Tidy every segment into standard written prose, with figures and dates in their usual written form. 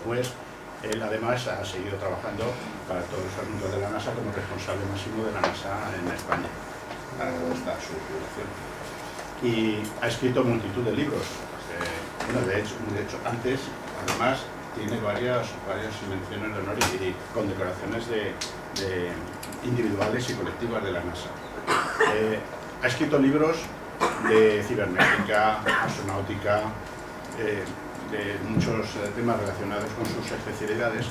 después él además ha seguido trabajando para todos los asuntos de la NASA como responsable máximo de la NASA en España, hasta su jubilación. Y ha escrito multitud de libros. Bueno, de hecho, antes, además, tiene varias menciones de honor y condecoraciones individuales y colectivas de la NASA. Ha escrito libros de cibernética, astronáutica, de muchos temas relacionados con sus especialidades,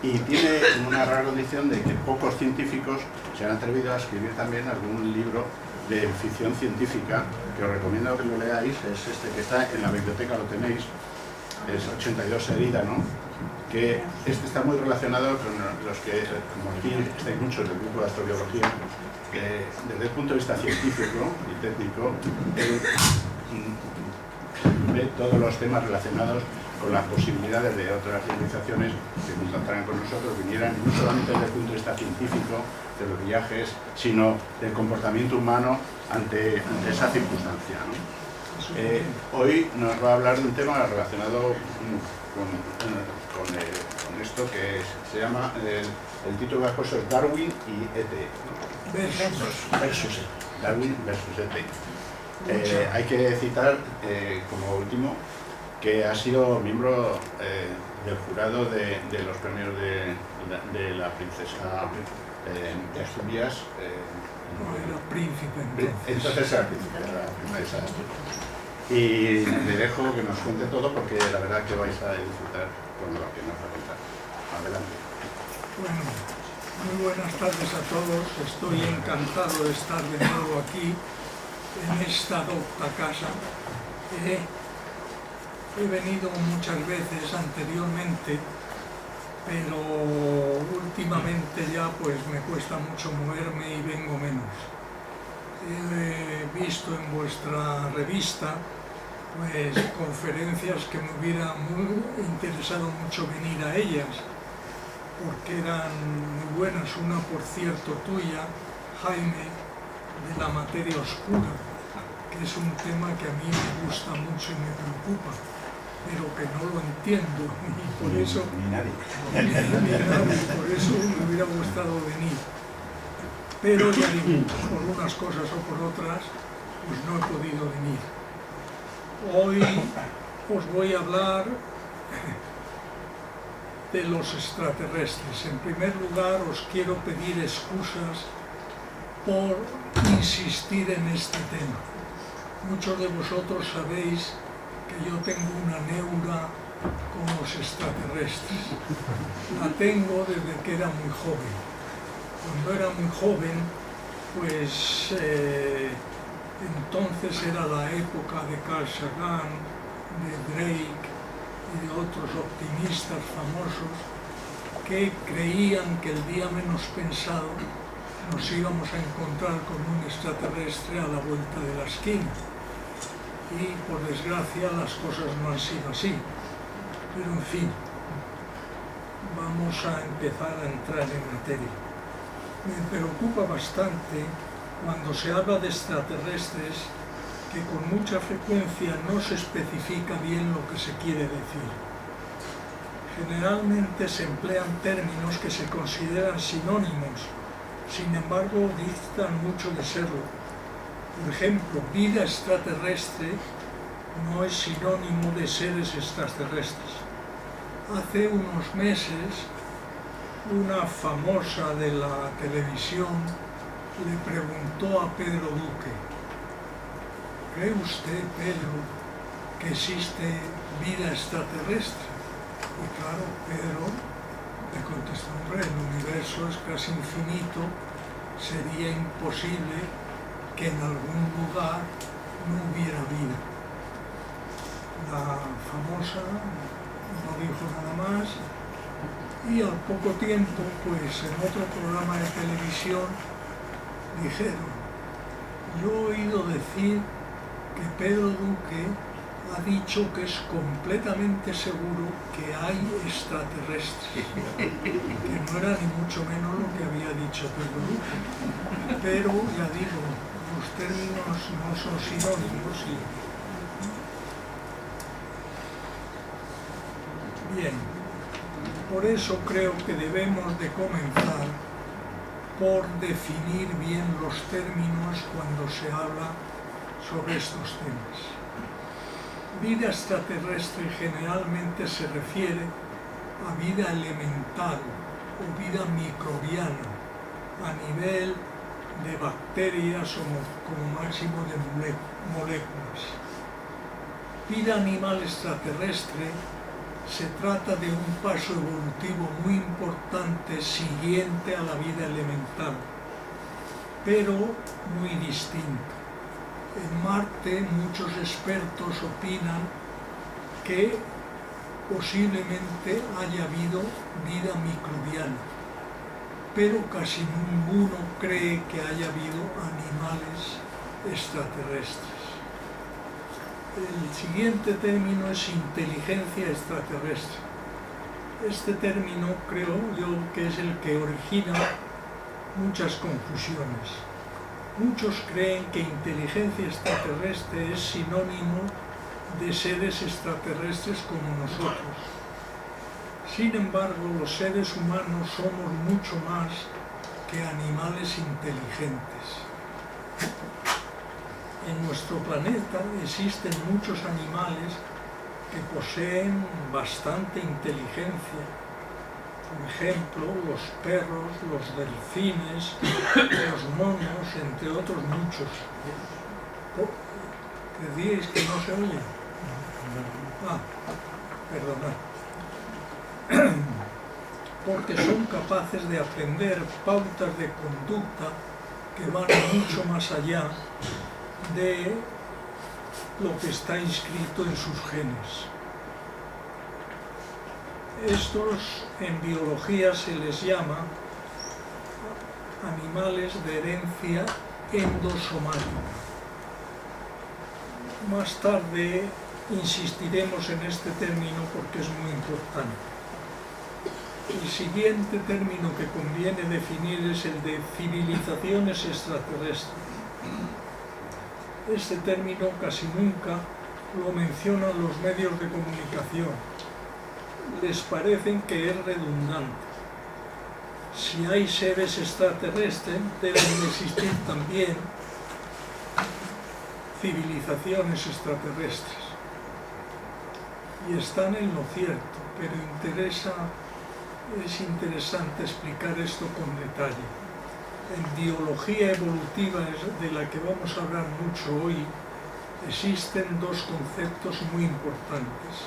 y tiene una rara condición de que pocos científicos se han atrevido a escribir también algún libro de ficción científica, que os recomiendo que lo leáis. Es este que está en la biblioteca, lo tenéis, es 82 herida, ¿no? Que este está muy relacionado con los que, como aquí estáis muchos del grupo de astrobiología, desde el punto de vista científico y técnico, ve todos los temas relacionados con las posibilidades de otras civilizaciones que contactaran con nosotros, vinieran no solamente desde el punto de vista científico, de los viajes, sino del comportamiento humano ante esa circunstancia, ¿no? Hoy nos va a hablar de un tema relacionado con esto que se llama, el título de la cosa es Darwin y ET, versus Darwin versus ET. Hay que citar como último que ha sido miembro del jurado de los premios de la princesa de Asturias. La príncipe. Entonces era la princesa de Asturias. Y le dejo que nos cuente todo, porque la verdad que vais a disfrutar con lo que nos va a contar. Adelante. Bueno, muy buenas tardes a todos. Estoy encantado de estar de nuevo aquí, en esta docta casa. He venido muchas veces anteriormente, pero últimamente ya pues me cuesta mucho moverme y vengo menos. He visto en vuestra revista pues conferencias que me hubiera interesado mucho venir a ellas, porque eran muy buenas. Una, por cierto, tuya, Jaime, de la materia oscura, que es un tema que a mí me gusta mucho y me preocupa, pero que no lo entiendo, y por eso ni nadie. Por eso me hubiera gustado venir. Pero ya digo, por unas cosas o por otras, pues no he podido venir. Hoy os voy a hablar de los extraterrestres. En primer lugar, os quiero pedir excusas por insistir en este tema. Muchos de vosotros sabéis que yo tengo una neura con los extraterrestres. La tengo desde que era muy joven. Cuando era muy joven, pues entonces era la época de Carl Sagan, de Drake y de otros optimistas famosos que creían que el día menos pensado nos íbamos a encontrar con un extraterrestre a la vuelta de la esquina. Y por desgracia las cosas no han sido así. Pero en fin, vamos a empezar a entrar en materia. Me preocupa bastante cuando se habla de extraterrestres, que con mucha frecuencia no se especifica bien lo que se quiere decir. Generalmente se emplean términos que se consideran sinónimos, sin embargo distan mucho de serlo. Por ejemplo, vida extraterrestre no es sinónimo de seres extraterrestres. Hace unos meses, una famosa de la televisión le preguntó a Pedro Duque: ¿cree usted, Pedro, que existe vida extraterrestre? Y claro, Pedro le contestó: hombre, el universo es casi infinito, sería imposible que en algún lugar no hubiera vida. La famosa no dijo nada más, y al poco tiempo, pues en otro programa de televisión dijeron: yo he oído decir que Pedro Duque ha dicho que es completamente seguro que hay extraterrestres, que no era ni mucho menos lo que había dicho Pedro Duque. Pero ya digo, los términos no son sinónimos. Bien, Por eso creo que debemos de comenzar por definir bien los términos cuando se habla sobre estos temas. Vida extraterrestre generalmente se refiere a vida elemental o vida microbiana a nivel de bacterias o como máximo de moléculas. Vida animal extraterrestre se trata de un paso evolutivo muy importante siguiente a la vida elemental, pero muy distinto. En Marte muchos expertos opinan que posiblemente haya habido vida microbiana, pero casi ninguno cree que haya habido animales extraterrestres. El siguiente término es inteligencia extraterrestre. Este término creo yo que es el que origina muchas confusiones. Muchos creen que inteligencia extraterrestre es sinónimo de seres extraterrestres como nosotros. Sin embargo, los seres humanos somos mucho más que animales inteligentes. En nuestro planeta existen muchos animales que poseen bastante inteligencia. Por ejemplo, los perros, los delfines, los monos, entre otros muchos. ¿Creíais que no se oye? Perdonad. Porque son capaces de aprender pautas de conducta que van mucho más allá de lo que está inscrito en sus genes. Estos en biología se les llama animales de herencia endosomática. Más tarde insistiremos en este término porque es muy importante. El siguiente término que conviene definir es el de civilizaciones extraterrestres. Este término casi nunca lo mencionan los medios de comunicación. Les parecen que es redundante. Si hay seres extraterrestres, deben existir también civilizaciones extraterrestres. Y están en lo cierto, pero es interesante explicar esto con detalle. En biología evolutiva, de la que vamos a hablar mucho hoy, existen dos conceptos muy importantes: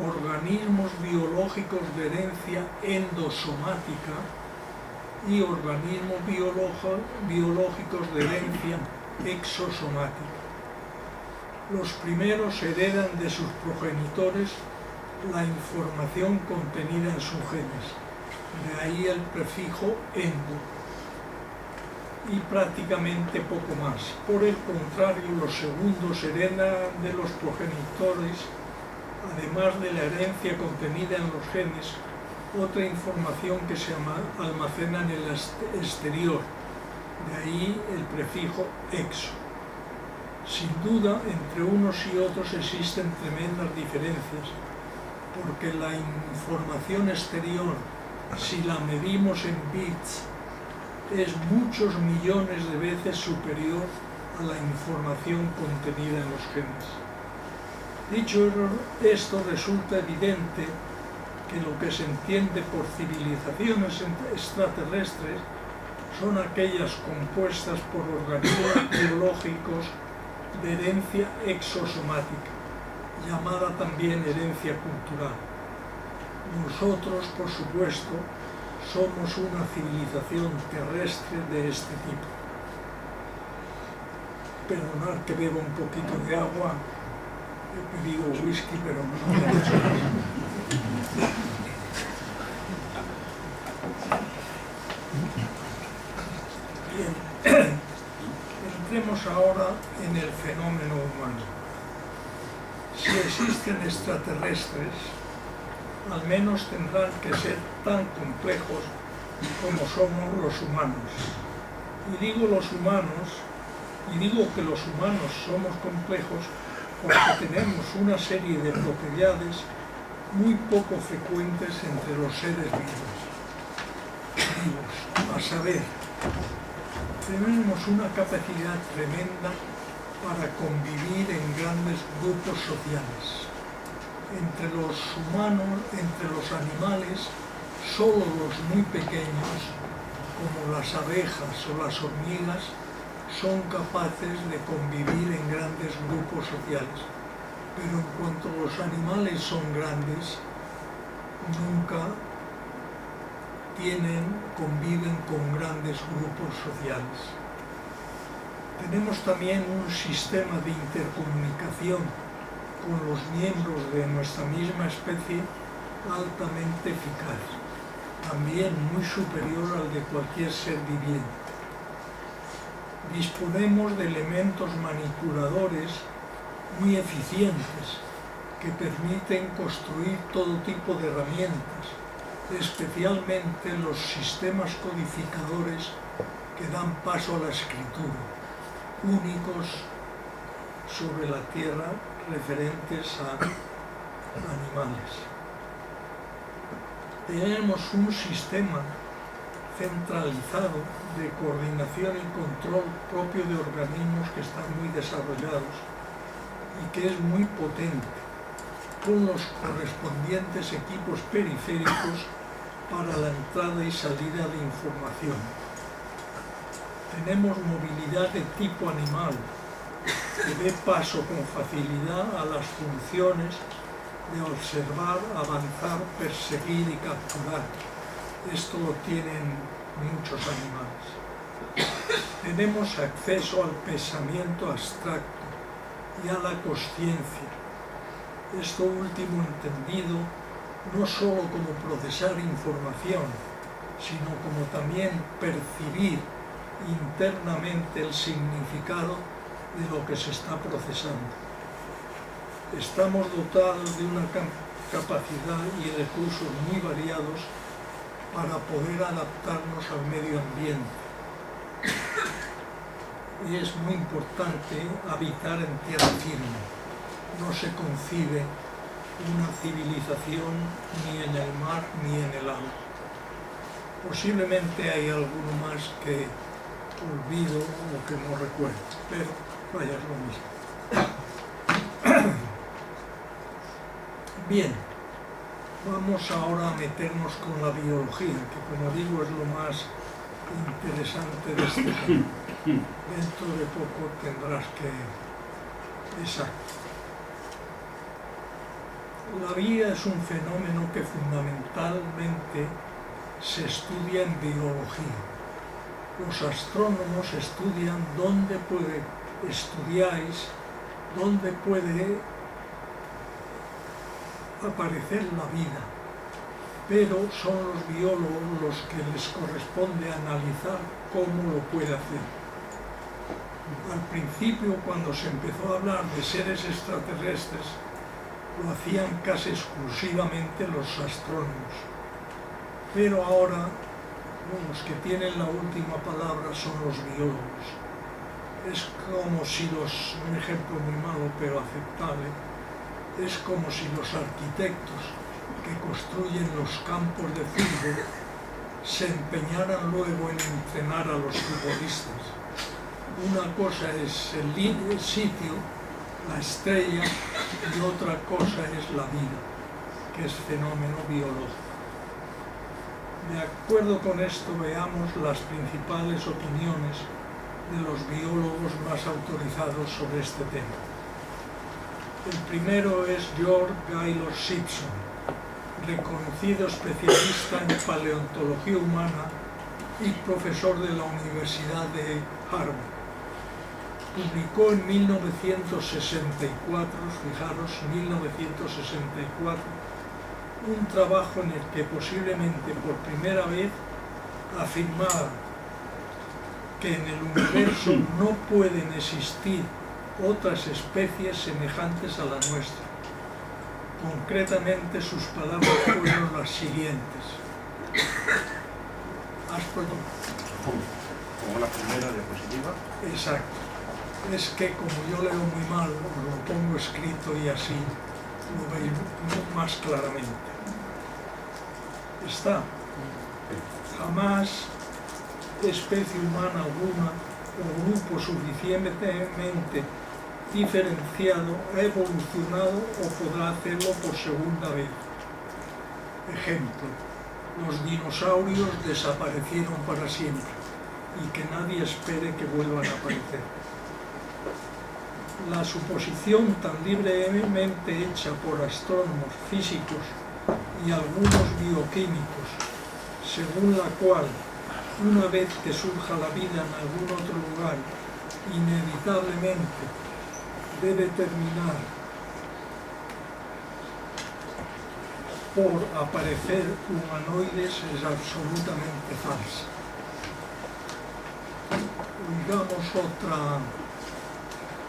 organismos biológicos de herencia endosomática y organismos biológicos de herencia exosomática. Los primeros heredan de sus progenitores la información contenida en sus genes, de ahí el prefijo endo, y prácticamente poco más. Por el contrario, los segundos heredan de los progenitores, además de la herencia contenida en los genes, otra información que se almacena en el exterior, de ahí el prefijo exo. Sin duda, entre unos y otros existen tremendas diferencias, porque la información exterior, si la medimos en bits, es muchos millones de veces superior a la información contenida en los genes. Dicho esto, resulta evidente que lo que se entiende por civilizaciones extraterrestres son aquellas compuestas por organismos biológicos de herencia exosomática, llamada también herencia cultural. Nosotros, por supuesto, somos una civilización terrestre de este tipo. Perdonad que beba un poquito de agua. He pedido whisky, pero no me ha hecho nada. Bien, entremos ahora en el fenómeno humano. Si existen extraterrestres, al menos tendrán que ser tan complejos como somos los humanos. Y digo que los humanos somos complejos porque tenemos una serie de propiedades muy poco frecuentes entre los seres vivos. A saber, tenemos una capacidad tremenda para convivir en grandes grupos sociales. Entre los humanos, entre los animales, solo los muy pequeños, como las abejas o las hormigas, son capaces de convivir en grandes grupos sociales. Pero en cuanto los animales son grandes, nunca conviven con grandes grupos sociales. Tenemos también un sistema de intercomunicación con los miembros de nuestra misma especie altamente eficaz, también muy superior al de cualquier ser viviente. Disponemos de elementos manipuladores muy eficientes que permiten construir todo tipo de herramientas, especialmente los sistemas codificadores que dan paso a la escritura, únicos sobre la Tierra referentes a animales. Tenemos un sistema centralizado de coordinación y control propio de organismos que están muy desarrollados y que es muy potente, con los correspondientes equipos periféricos para la entrada y salida de información. Tenemos movilidad de tipo animal, que dé paso con facilidad a las funciones de observar, avanzar, perseguir y capturar. Esto lo tienen muchos animales. Tenemos acceso al pensamiento abstracto y a la consciencia. Esto último entendido no solo como procesar información, sino como también percibir internamente el significado de lo que se está procesando. Estamos dotados de una capacidad y recursos muy variados para poder adaptarnos al medio ambiente. Y es muy importante habitar en tierra firme. No se concibe una civilización ni en el mar ni en el agua. Posiblemente hay alguno más que olvido o que no recuerdo, pero vaya, es lo mismo. Bien, vamos ahora a meternos con la biología, que como digo es lo más interesante de este tema. Dentro de poco tendrás que... Exacto. La vida es un fenómeno que fundamentalmente se estudia en biología. Los astrónomos estudian dónde puede aparecer la vida, pero son los biólogos los que les corresponde analizar cómo lo puede hacer. Al principio, cuando se empezó a hablar de seres extraterrestres, lo hacían casi exclusivamente los astrónomos, pero ahora los que tienen la última palabra son los biólogos. Es como si un ejemplo muy malo pero aceptable, es como si los arquitectos que construyen los campos de fútbol se empeñaran luego en entrenar a los futbolistas. Una cosa es el sitio, la estrella, y otra cosa es la vida, que es fenómeno biológico. De acuerdo con esto, veamos las principales opiniones de los biólogos más autorizados sobre este tema. El primero es George Gaylord Simpson, reconocido especialista en paleontología humana y profesor de la Universidad de Harvard. Publicó en 1964, fijaros, 1964, un trabajo en el que posiblemente por primera vez afirmaba que en el universo no pueden existir otras especies semejantes a la nuestra. Concretamente, sus palabras fueron las siguientes. Como la primera diapositiva. Exacto. Es que como yo leo muy mal, os lo pongo escrito y así lo veis más claramente. Está. Jamás especie humana alguna o grupo suficientemente diferenciado ha evolucionado o podrá hacerlo por segunda vez. Ejemplo, los dinosaurios desaparecieron para siempre y que nadie espere que vuelvan a aparecer. La suposición tan libremente hecha por astrónomos, físicos y algunos bioquímicos, según la cual, una vez que surja la vida en algún otro lugar, inevitablemente debe terminar por aparecer humanoides, es absolutamente falsa. Oigamos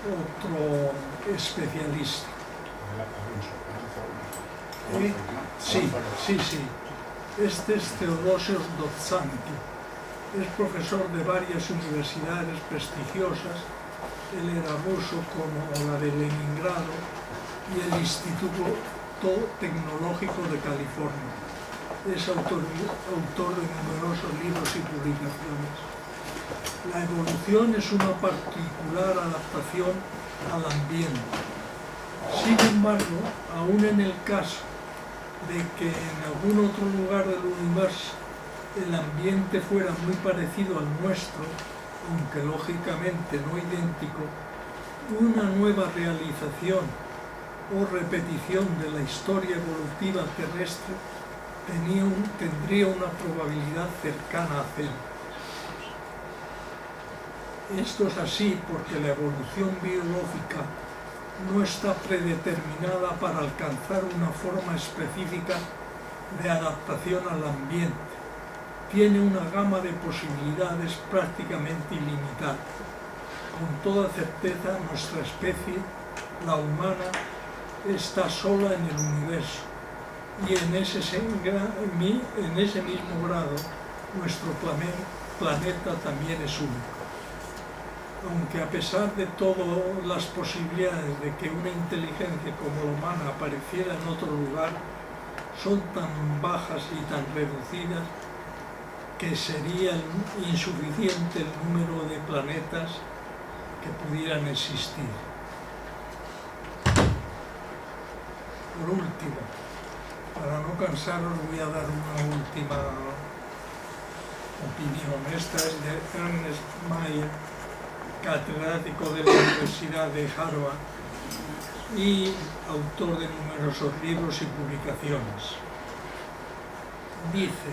otro especialista. Sí. Este es Theodosios Dobzhansky. Es profesor de varias universidades prestigiosas. Él era ruso, como la de Leningrado y el Instituto Tecnológico de California. Es autor de numerosos libros y publicaciones. La evolución es una particular adaptación al ambiente. Sin embargo, aún en el caso de que en algún otro lugar del universo el ambiente fuera muy parecido al nuestro, aunque lógicamente no idéntico, una nueva realización o repetición de la historia evolutiva terrestre tendría una probabilidad cercana a cero. Esto es así porque la evolución biológica no está predeterminada para alcanzar una forma específica de adaptación al ambiente. Tiene una gama de posibilidades prácticamente ilimitada. Con toda certeza, nuestra especie, la humana, está sola en el universo y en ese mismo grado nuestro planeta también es único. Aunque a pesar de todas las posibilidades de que una inteligencia como la humana apareciera en otro lugar, son tan bajas y tan reducidas que sería insuficiente el número de planetas que pudieran existir. Por último, para no cansaros, voy a dar una última opinión. Esta es de Ernest Mayr, catedrático de la Universidad de Harvard y autor de numerosos libros y publicaciones. Dice: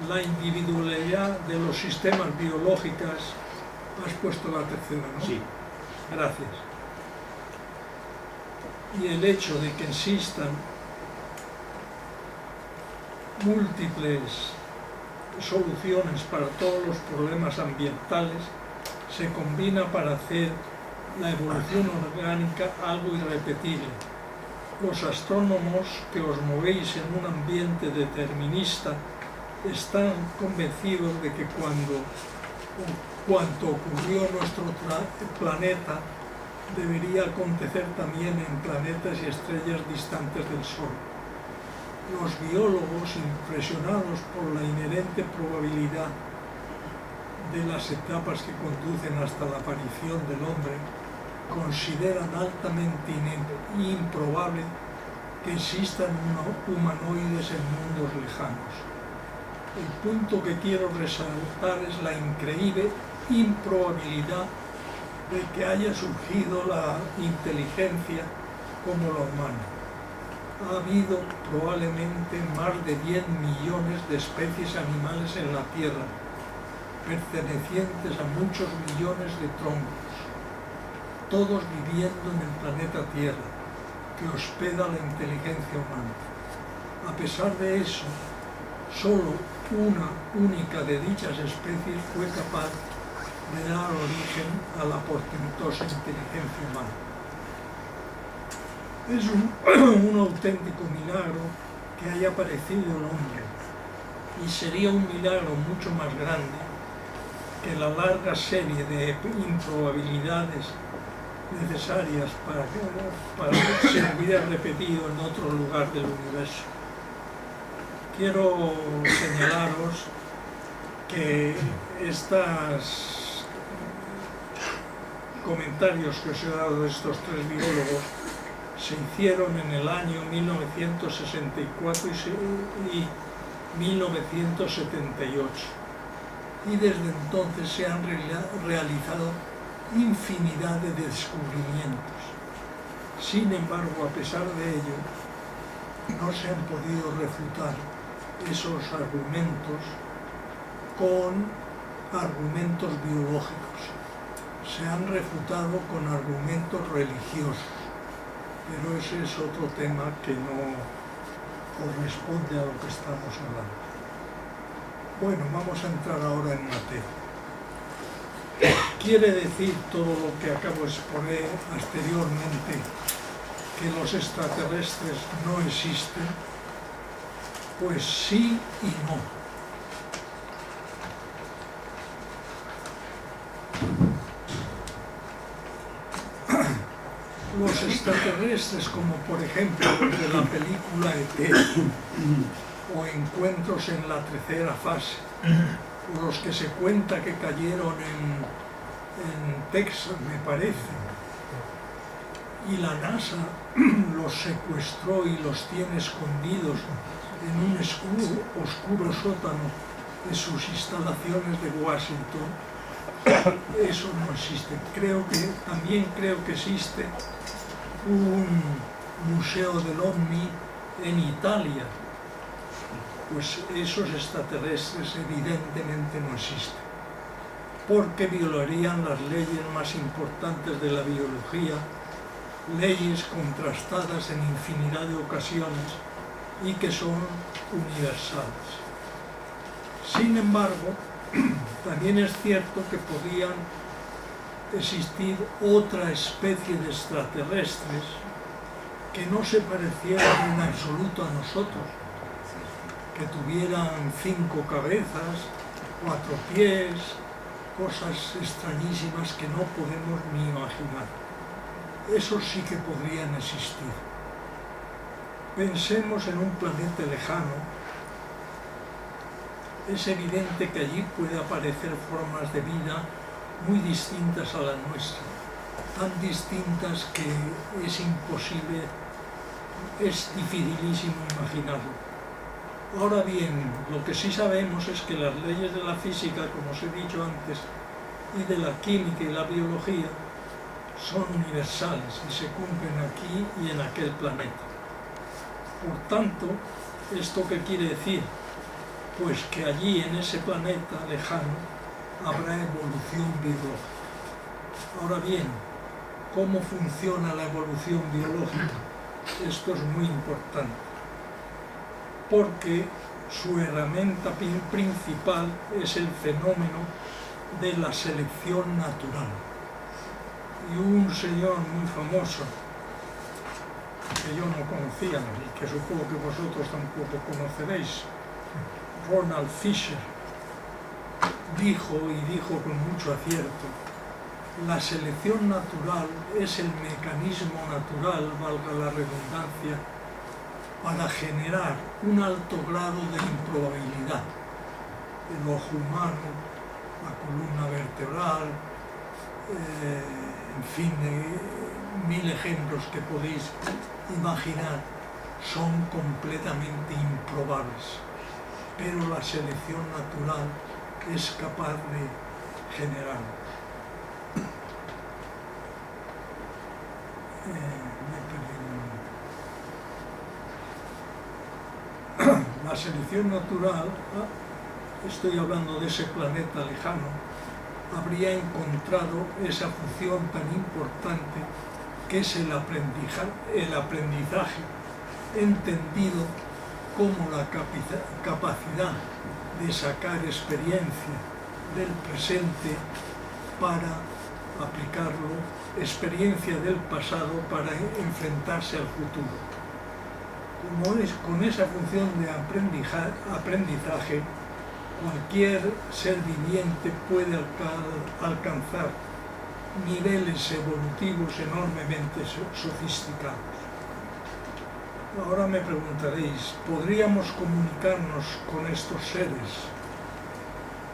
la individualidad de los sistemas biológicos. Has puesto la tercera, ¿no? Sí. Gracias. Y el hecho de que existan múltiples soluciones para todos los problemas ambientales se combina para hacer la evolución orgánica algo irrepetible. Los astrónomos que os movéis en un ambiente determinista están convencidos de que cuanto ocurrió en nuestro planeta debería acontecer también en planetas y estrellas distantes del Sol. Los biólogos, impresionados por la inherente probabilidad de las etapas que conducen hasta la aparición del hombre, consideran altamente improbable que existan humanoides en mundos lejanos. El punto que quiero resaltar es la increíble improbabilidad de que haya surgido la inteligencia como la humana. Ha habido probablemente más de 10 millones de especies animales en la Tierra, pertenecientes a muchos millones de troncos, todos viviendo en el planeta Tierra, que hospeda la inteligencia humana. A pesar de eso, solo una única de dichas especies fue capaz de dar origen a la portentosa inteligencia humana. Es un auténtico milagro que haya aparecido el hombre, y sería un milagro mucho más grande que la larga serie de improbabilidades necesarias para que se hubiera repetido en otro lugar del universo. Quiero señalaros que estos comentarios que os he dado de estos tres biólogos se hicieron en el año 1964 y 1978, y desde entonces se han realizado infinidad de descubrimientos. Sin embargo, a pesar de ello, no se han podido refutar esos argumentos con argumentos biológicos. Se han refutado con argumentos religiosos, pero ese es otro tema que no corresponde a lo que estamos hablando. Bueno, vamos a entrar ahora en materia. ¿Quiere decir todo lo que acabo de exponer anteriormente que los extraterrestres no existen? Pues sí y no. Los extraterrestres, como por ejemplo los de la película ET, o Encuentros en la tercera fase, o los que se cuenta que cayeron en Texas, me parece, y la NASA los secuestró y los tiene escondidos en un oscuro sótano de sus instalaciones de Washington, eso no existe. También creo que existe un museo del OVNI en Italia. Pues esos extraterrestres evidentemente no existen, porque violarían las leyes más importantes de la biología, leyes contrastadas en infinidad de ocasiones y que son universales. Sin embargo, también es cierto que podrían existir otra especie de extraterrestres que no se parecieran en absoluto a nosotros, que tuvieran 5 cabezas, 4 pies, cosas extrañísimas que no podemos ni imaginar. Esos sí que podrían existir. Pensemos en un planeta lejano. Es evidente que allí puede aparecer formas de vida muy distintas a la nuestra, tan distintas que es imposible, es dificilísimo imaginarlo. Ahora bien, lo que sí sabemos es que las leyes de la física, como os he dicho antes, y de la química y la biología son universales y se cumplen aquí y en aquel planeta. Por tanto, ¿esto qué quiere decir? Pues que allí, en ese planeta lejano, habrá evolución biológica. Ahora bien, ¿cómo funciona la evolución biológica? Esto es muy importante, porque su herramienta principal es el fenómeno de la selección natural. Y un señor muy famoso, que yo no conocía y que supongo que vosotros tampoco conoceréis, Ronald Fisher, dijo con mucho acierto: la selección natural es el mecanismo natural, valga la redundancia, para generar un alto grado de improbabilidad. El ojo humano, la columna vertebral, en fin, 1000 ejemplos que podéis imaginar son completamente improbables, pero la selección natural es capaz de generarlos. La selección natural, estoy hablando de ese planeta lejano, habría encontrado esa función tan importante que es el aprendizaje, entendido como la capacidad de sacar experiencia del presente para aplicarlo, experiencia del pasado para enfrentarse al futuro. Con esa función de aprendizaje, cualquier ser viviente puede alcanzar niveles evolutivos enormemente sofisticados. Ahora me preguntaréis, ¿podríamos comunicarnos con estos seres?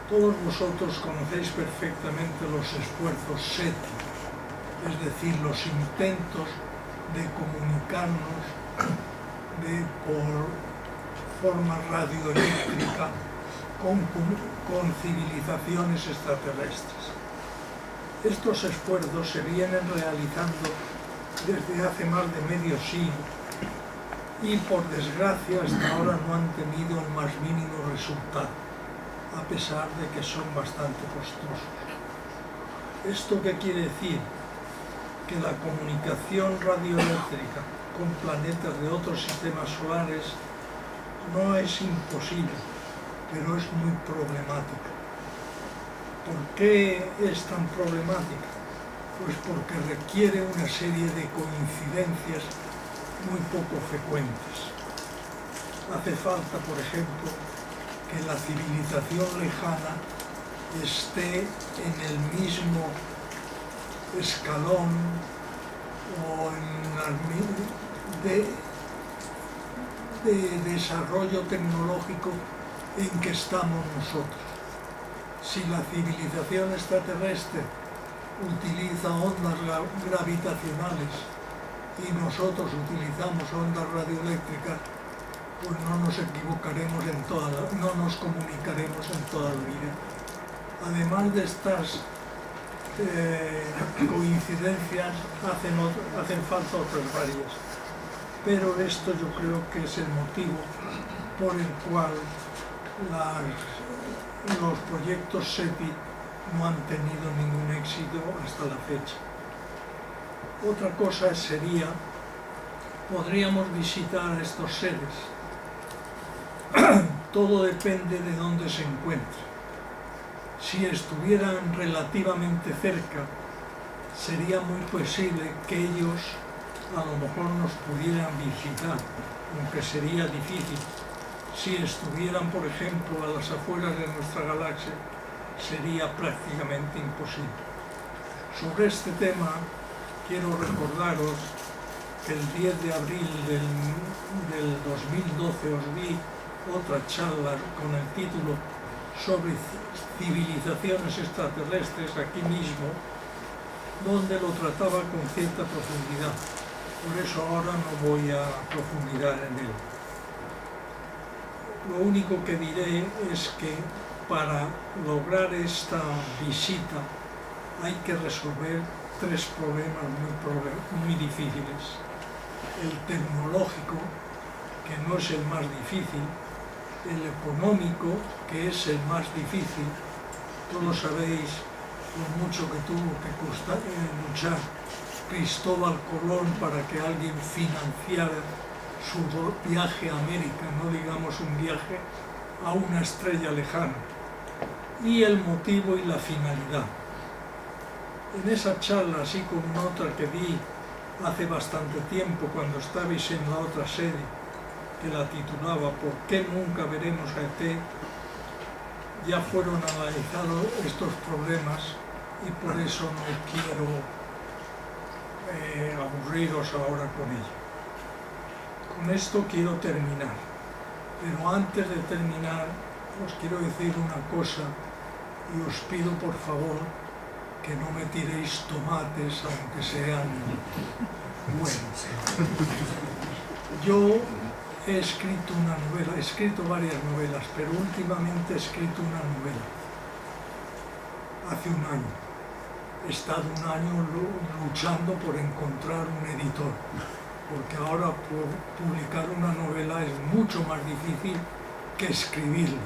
Todos vosotros conocéis perfectamente los esfuerzos SETI, es decir, los intentos de comunicarnos por forma radioeléctrica con civilizaciones extraterrestres. Estos esfuerzos se vienen realizando desde hace más de medio siglo y por desgracia hasta ahora no han tenido el más mínimo resultado, a pesar de que son bastante costosos. ¿Esto qué quiere decir? Que la comunicación radioeléctrica con planetas de otros sistemas solares no es imposible, pero es muy problemática. ¿Por qué es tan problemática? Pues porque requiere una serie de coincidencias muy poco frecuentes. Hace falta, por ejemplo, que la civilización lejana esté en el mismo escalón o de desarrollo tecnológico en que estamos nosotros. Si la civilización extraterrestre utiliza ondas gravitacionales y nosotros utilizamos ondas radioeléctricas, pues no nos equivocaremos no nos comunicaremos en toda la vida. Además de estas coincidencias, hacen falta otras varias. Pero esto yo creo que es el motivo por el cual los proyectos SETI no han tenido ningún éxito hasta la fecha. Otra cosa sería, podríamos visitar a estos seres. Todo depende de dónde se encuentren. Si estuvieran relativamente cerca, sería muy posible que ellos a lo mejor nos pudieran visitar, aunque sería difícil. Si estuvieran, por ejemplo, a las afueras de nuestra galaxia, sería prácticamente imposible. Sobre este tema, quiero recordaros que el 10 de abril del 2012 os di otra charla con el título sobre civilizaciones extraterrestres aquí mismo, donde lo trataba con cierta profundidad. Por eso ahora no voy a profundizar en él. Lo único que diré es que para lograr esta visita hay que resolver tres problemas muy difíciles. El tecnológico, que no es el más difícil, el económico, que es el más difícil. Todos sabéis lo mucho que tuvo que luchar Cristóbal Colón para que alguien financiara su viaje a América, no digamos un viaje a una estrella lejana. Y el motivo y la finalidad. En esa charla, así como en otra que di hace bastante tiempo, cuando estabais en la otra sede, que la titulaba ¿Por qué nunca veremos a ET?, ya fueron analizados estos problemas y por eso no quiero aburriros ahora con ello. Con esto quiero terminar, pero antes de terminar os quiero decir una cosa y os pido por favor que no me tiréis tomates aunque sean buenos. Yo he escrito una novela, he escrito varias novelas, pero últimamente he escrito una novela, hace un año. He estado un año luchando por encontrar un editor, porque ahora publicar una novela es mucho más difícil que escribirla.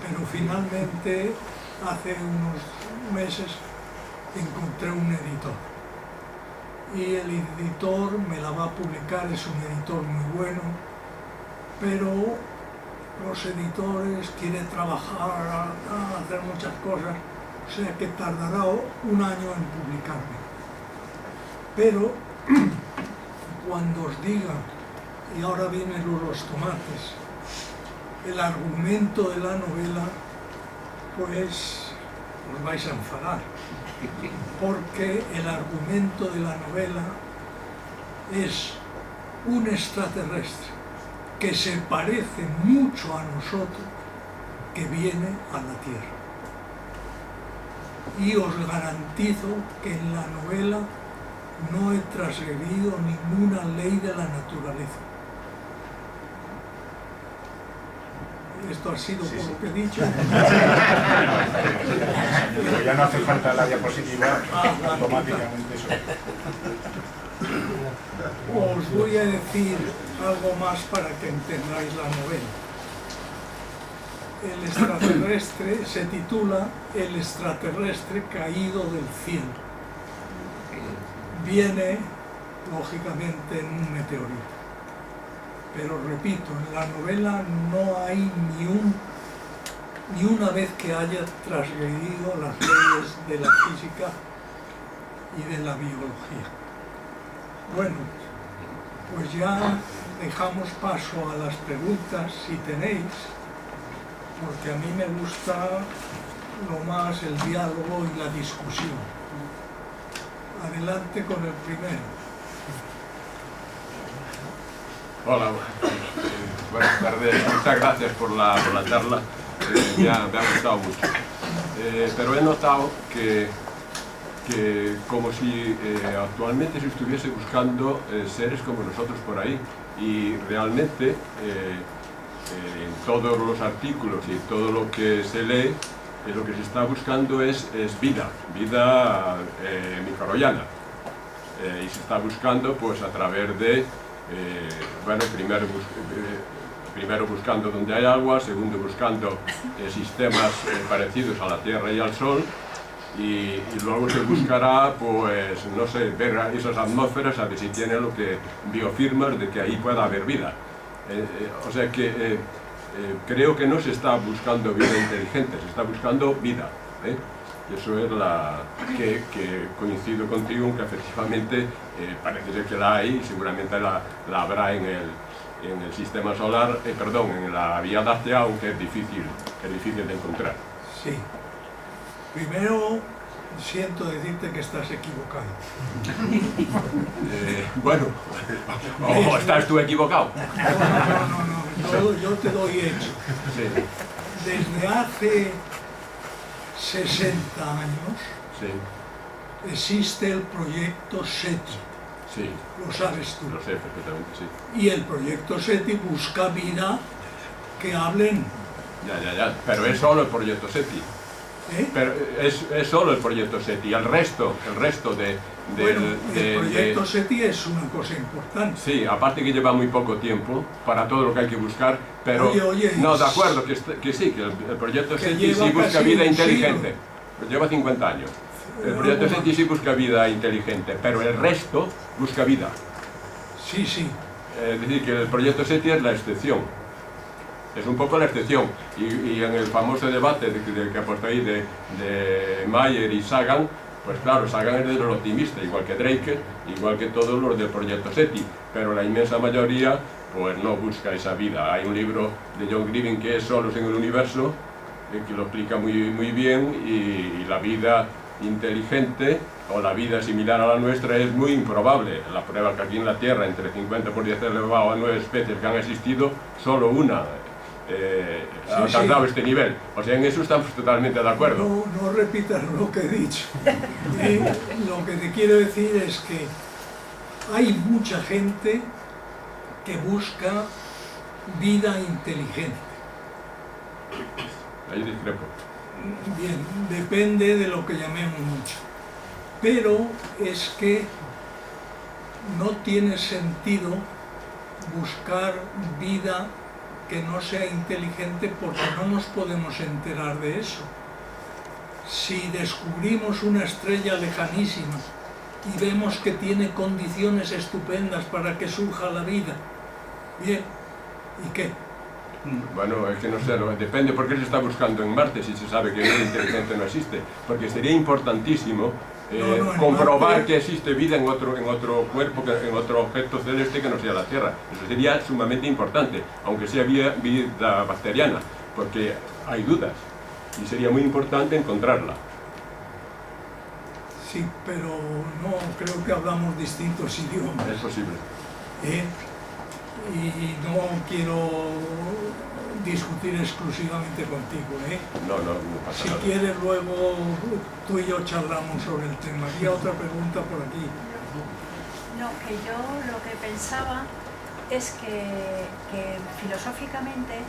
Pero finalmente, hace unos meses, encontré un editor. Y el editor me la va a publicar, es un editor muy bueno, pero los editores quieren trabajar, hacer muchas cosas, o sea que tardará un año en publicarme. Pero cuando os diga, y ahora vienen los tomates, el argumento de la novela, pues os vais a enfadar. porque el argumento de la novela es un extraterrestre que se parece mucho a nosotros, que viene a la Tierra. Y os garantizo que en la novela no he transgredido ninguna ley de la naturaleza. Esto ha sido por lo que he dicho. Pero ya no hace falta la diapositiva, automáticamente eso. Os voy a decir algo más para que entendáis la novela. El extraterrestre se titula El extraterrestre caído del cielo. Viene, lógicamente, en un meteorito. Pero repito, en la novela no hay ni una vez que haya transgredido las leyes de la física y de la biología. Bueno, pues ya dejamos paso a las preguntas, si tenéis, porque a mí me gusta lo más el diálogo y la discusión. Adelante con el primero. Hola, buenas tardes, muchas gracias por la charla, me ha gustado mucho. Pero he notado que como si actualmente se estuviese buscando seres como nosotros por ahí, y realmente en todos los artículos y todo lo que se lee, lo que se está buscando es vida microbiana, y se está buscando pues a través de bueno, primero buscando donde hay agua, segundo buscando sistemas parecidos a la Tierra y al Sol, y luego se buscará, pues, no sé, ver esas atmósferas, a ver si tiene lo que biofirmas de que ahí pueda haber vida. O sea que creo que no se está buscando vida inteligente, se está buscando vida. Y eso es que coincido contigo en que efectivamente parece ser que la hay, y seguramente la habrá en el sistema solar, perdón, en la Vía Láctea, aunque es difícil de encontrar. Sí. Primero, siento decirte que estás equivocado. Bueno, ¿o estás tú equivocado? No, yo te doy hecho. Sí. Desde hace 60 años Sí. existe el proyecto SETI. Sí. Lo sabes tú. Lo sé perfectamente, sí. Y el proyecto SETI busca vida que hablen. Ya, pero es solo el proyecto SETI. Pero es solo el proyecto SETI, el resto el proyecto SETI es una cosa importante. Sí, aparte que lleva muy poco tiempo para todo lo que hay que buscar, pero oye, no, de acuerdo, que sí, que el proyecto SETI sí busca vida inteligente, lleva 50 años. El proyecto SETI sí busca vida inteligente, pero el resto busca vida. Sí. Es decir, que el proyecto SETI es la excepción. Es un poco la excepción, y en el famoso debate que ha puesto ahí de Mayer y Sagan, pues claro, Sagan es de los optimistas, igual que Drake, igual que todos los del proyecto SETI, pero la inmensa mayoría pues no busca esa vida. Hay un libro de John Griffin que es Solos en el Universo, que lo explica muy bien, y la vida inteligente o la vida similar a la nuestra es muy improbable. La prueba que aquí en la Tierra, entre 50 por 10 elevado a 9 especies que han existido, solo una ha alcanzado este nivel. O sea, en eso estamos totalmente de acuerdo. No repitas lo que he dicho. Lo que te quiero decir es que hay mucha gente que busca vida inteligente. Ahí discrepo. Bien, depende de lo que llamemos mucho. Pero es que no tiene sentido buscar vida que no sea inteligente, porque no nos podemos enterar de eso. Si descubrimos una estrella lejanísima y vemos que tiene condiciones estupendas para que surja la vida, bien, ¿y qué? Bueno, es que no sé, depende por qué se está buscando en Marte si se sabe que vida inteligente no existe, porque sería importantísimo comprobar Marte que existe vida en otro cuerpo, en otro objeto celeste que no sea la Tierra. Eso sería sumamente importante, aunque sea vida bacteriana, porque hay dudas y sería muy importante encontrarla. Sí, pero no creo que hablamos distintos idiomas. Es posible. Y no quiero discutir exclusivamente contigo. No pasa Si nada. quieres, luego tú y yo charlamos sobre el tema. Había otra pregunta por aquí. No, que yo lo que pensaba es que filosóficamente...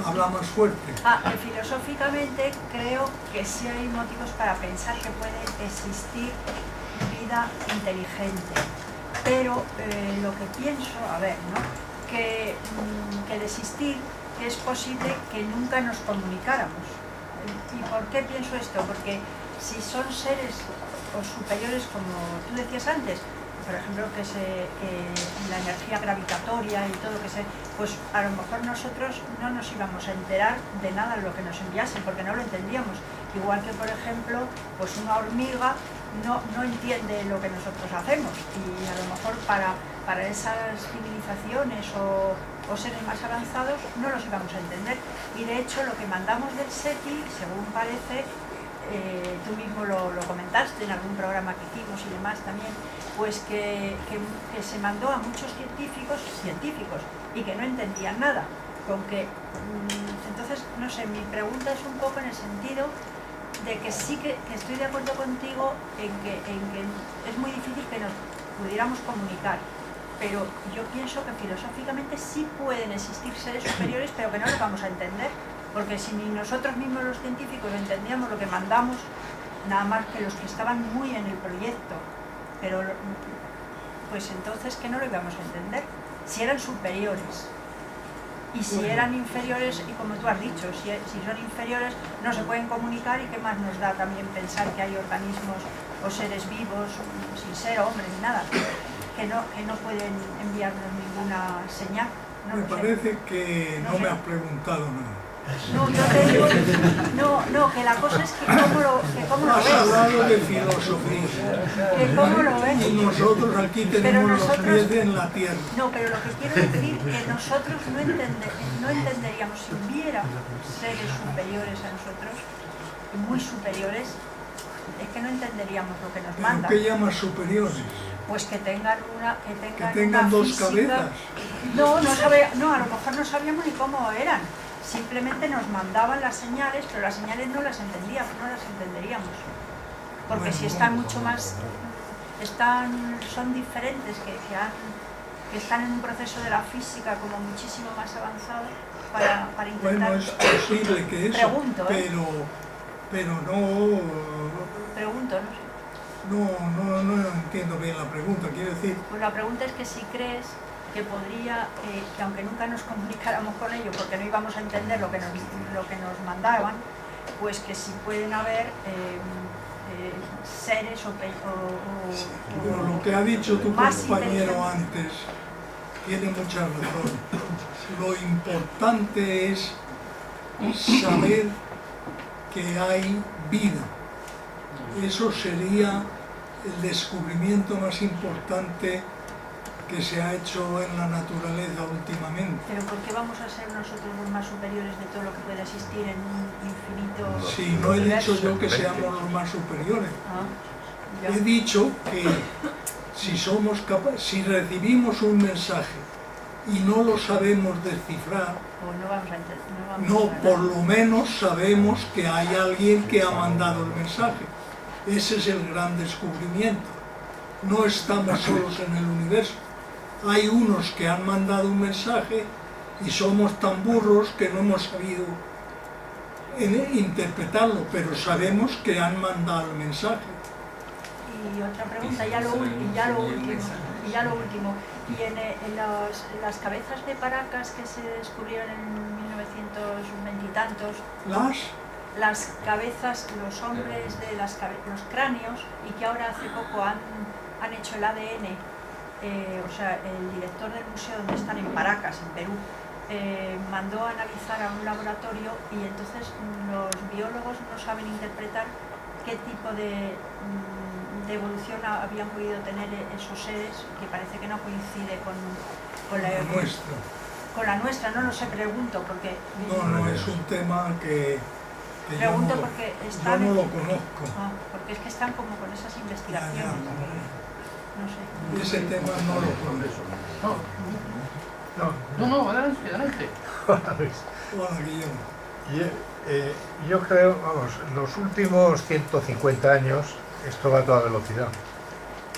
Habla más fuerte. Que filosóficamente creo que sí hay motivos para pensar que puede existir vida inteligente. Pero lo que pienso, que de existir, que es posible que nunca nos comunicáramos. ¿Y por qué pienso esto? Porque si son seres superiores, como tú decías antes, por ejemplo, la energía gravitatoria y todo pues a lo mejor nosotros no nos íbamos a enterar de nada de lo que nos enviasen, porque no lo entendíamos. Igual que, por ejemplo, pues una hormiga no entiende lo que nosotros hacemos, y a lo mejor para esas civilizaciones o seres más avanzados no los íbamos a entender. Y de hecho lo que mandamos del SETI, según parece, tú mismo lo comentaste en algún programa que hicimos y demás también, pues que se mandó a muchos científicos y que no entendían nada. Entonces, no sé, mi pregunta es un poco en el sentido de que sí que estoy de acuerdo contigo en que es muy difícil que nos pudiéramos comunicar, pero yo pienso que filosóficamente sí pueden existir seres superiores, pero que no los vamos a entender, porque si ni nosotros mismos los científicos entendíamos lo que mandamos, nada más que los que estaban muy en el proyecto, pero pues entonces que no lo íbamos a entender, si eran superiores. Y si eran inferiores, y como tú has dicho, si son inferiores no se pueden comunicar, y qué más nos da también pensar que hay organismos o seres vivos, sin ser hombres ni nada, que no pueden enviarnos ninguna señal. Me parece que no me has preguntado nada. No, yo te digo, que la cosa es que cómo lo Has ves. hablado de filosofía. Que cómo lo ves. Y nosotros aquí tenemos los pies en la tierra. No, pero lo que quiero decir es que nosotros no entenderíamos, si hubiera seres superiores a nosotros, muy superiores, es que no entenderíamos lo que nos mandan. ¿Qué llamas superiores? Pues que tengan Que tengan dos física. cabezas. No, a lo mejor no sabíamos ni cómo eran. Simplemente nos mandaban las señales, pero las señales no las entenderíamos. Porque si están mucho más, son diferentes, que están en un proceso de la física como muchísimo más avanzado para intentar... Bueno, es posible que eso, Pregunto, pero Pregunto, no sé. no entiendo bien la pregunta, quiero decir... Pues la pregunta es que si crees que podría, que aunque nunca nos comunicáramos con ellos, porque no íbamos a entender lo que nos mandaban, pues que si pueden haber seres Pero lo que ha dicho tu más compañero antes tiene mucha razón. Lo importante es saber que hay vida. Eso sería el descubrimiento más importante que se ha hecho en la naturaleza últimamente. Pero ¿por qué vamos a ser nosotros los más superiores de todo lo que puede existir en un infinito Si no he universo? dicho yo que seamos los más superiores. Ya. He dicho que si recibimos un mensaje y no lo sabemos descifrar, Pues no vamos a entender. no, por lo menos sabemos que hay alguien que ha mandado el mensaje. Ese es el gran descubrimiento. No estamos solos en el universo. Hay unos que han mandado un mensaje y somos tan burros que no hemos sabido interpretarlo, pero sabemos que han mandado el mensaje. Y otra pregunta, ya lo último. Y en las cabezas de Paracas que se descubrieron en 1920 y tantos, las cabezas, los hombres de los cráneos, y que ahora hace poco han hecho el ADN, o sea, el director del museo donde están en Paracas, en Perú, mandó a analizar a un laboratorio, y entonces los biólogos no saben interpretar qué tipo de evolución habían podido tener esos seres, que parece que no coincide con la nuestra, no lo sé, pregunto, porque... No, es un tema que que Pregunto yo porque yo están... no lo conozco. Ah, porque es que están como con esas investigaciones. No sé. Ese tema no lo conozco. No, adelante, adelante. Hola, Guillermo. Yo creo, vamos, los últimos 150 años esto va a toda velocidad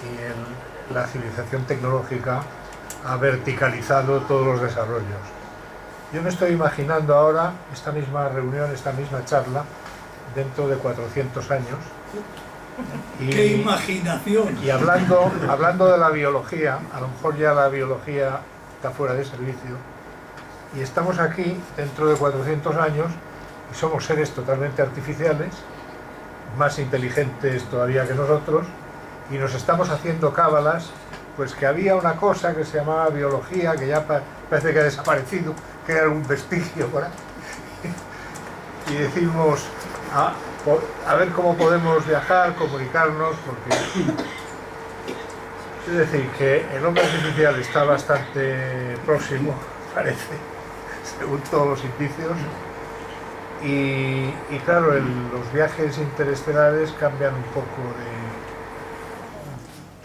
y la civilización tecnológica ha verticalizado todos los desarrollos. Yo me estoy imaginando ahora esta misma reunión, esta misma charla, dentro de 400 años. ¡Qué imaginación! Y hablando de la biología, a lo mejor ya la biología está fuera de servicio, y estamos aquí dentro de 400 años y somos seres totalmente artificiales, más inteligentes todavía que nosotros, y nos estamos haciendo cábalas, pues que había una cosa que se llamaba biología, que ya parece que ha desaparecido, que era un vestigio por ahí. Y decimos, a ver cómo podemos viajar, comunicarnos, porque es decir, que el hombre artificial está bastante próximo, parece, según todos los indicios, y claro, los viajes interestelares cambian un poco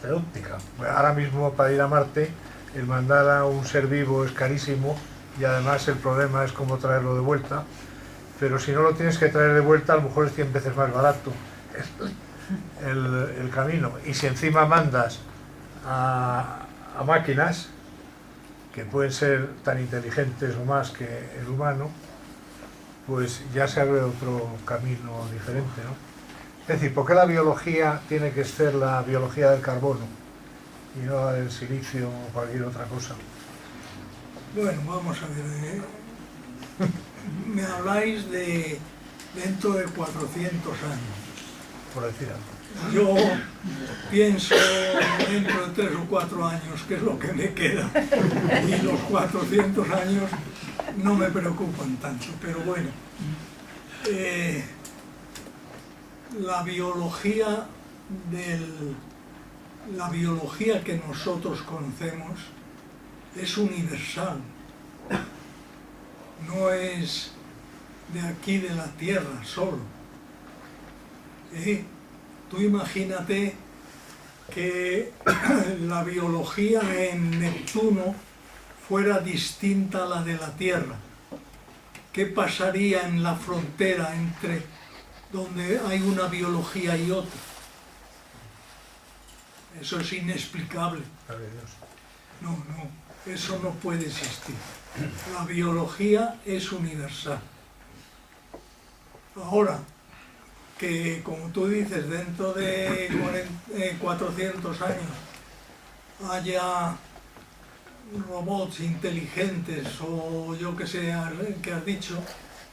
de óptica. Ahora mismo, para ir a Marte, el mandar a un ser vivo es carísimo, y además el problema es cómo traerlo de vuelta, pero si no lo tienes que traer de vuelta, a lo mejor es 100 veces más barato el camino. Y si encima mandas a máquinas que pueden ser tan inteligentes o más que el humano, pues ya se abre otro camino diferente, ¿no? Es decir, ¿por qué la biología tiene que ser la biología del carbono y no la del silicio o cualquier otra cosa? Bueno, vamos a ver. Me habláis de dentro de 400 años. Por decir algo. Yo pienso dentro de 3 o 4 años, que es lo que me queda, y los 400 años no me preocupan tanto, pero bueno, la biología que nosotros conocemos es universal, no es de aquí de la Tierra solo. Tú imagínate que la biología en Neptuno fuera distinta a la de la Tierra. ¿Qué pasaría en la frontera entre donde hay una biología y otra? Eso es inexplicable. No, eso no puede existir. La biología es universal. Ahora, que como tú dices, dentro de 400 años haya robots inteligentes o yo que sé, que has dicho,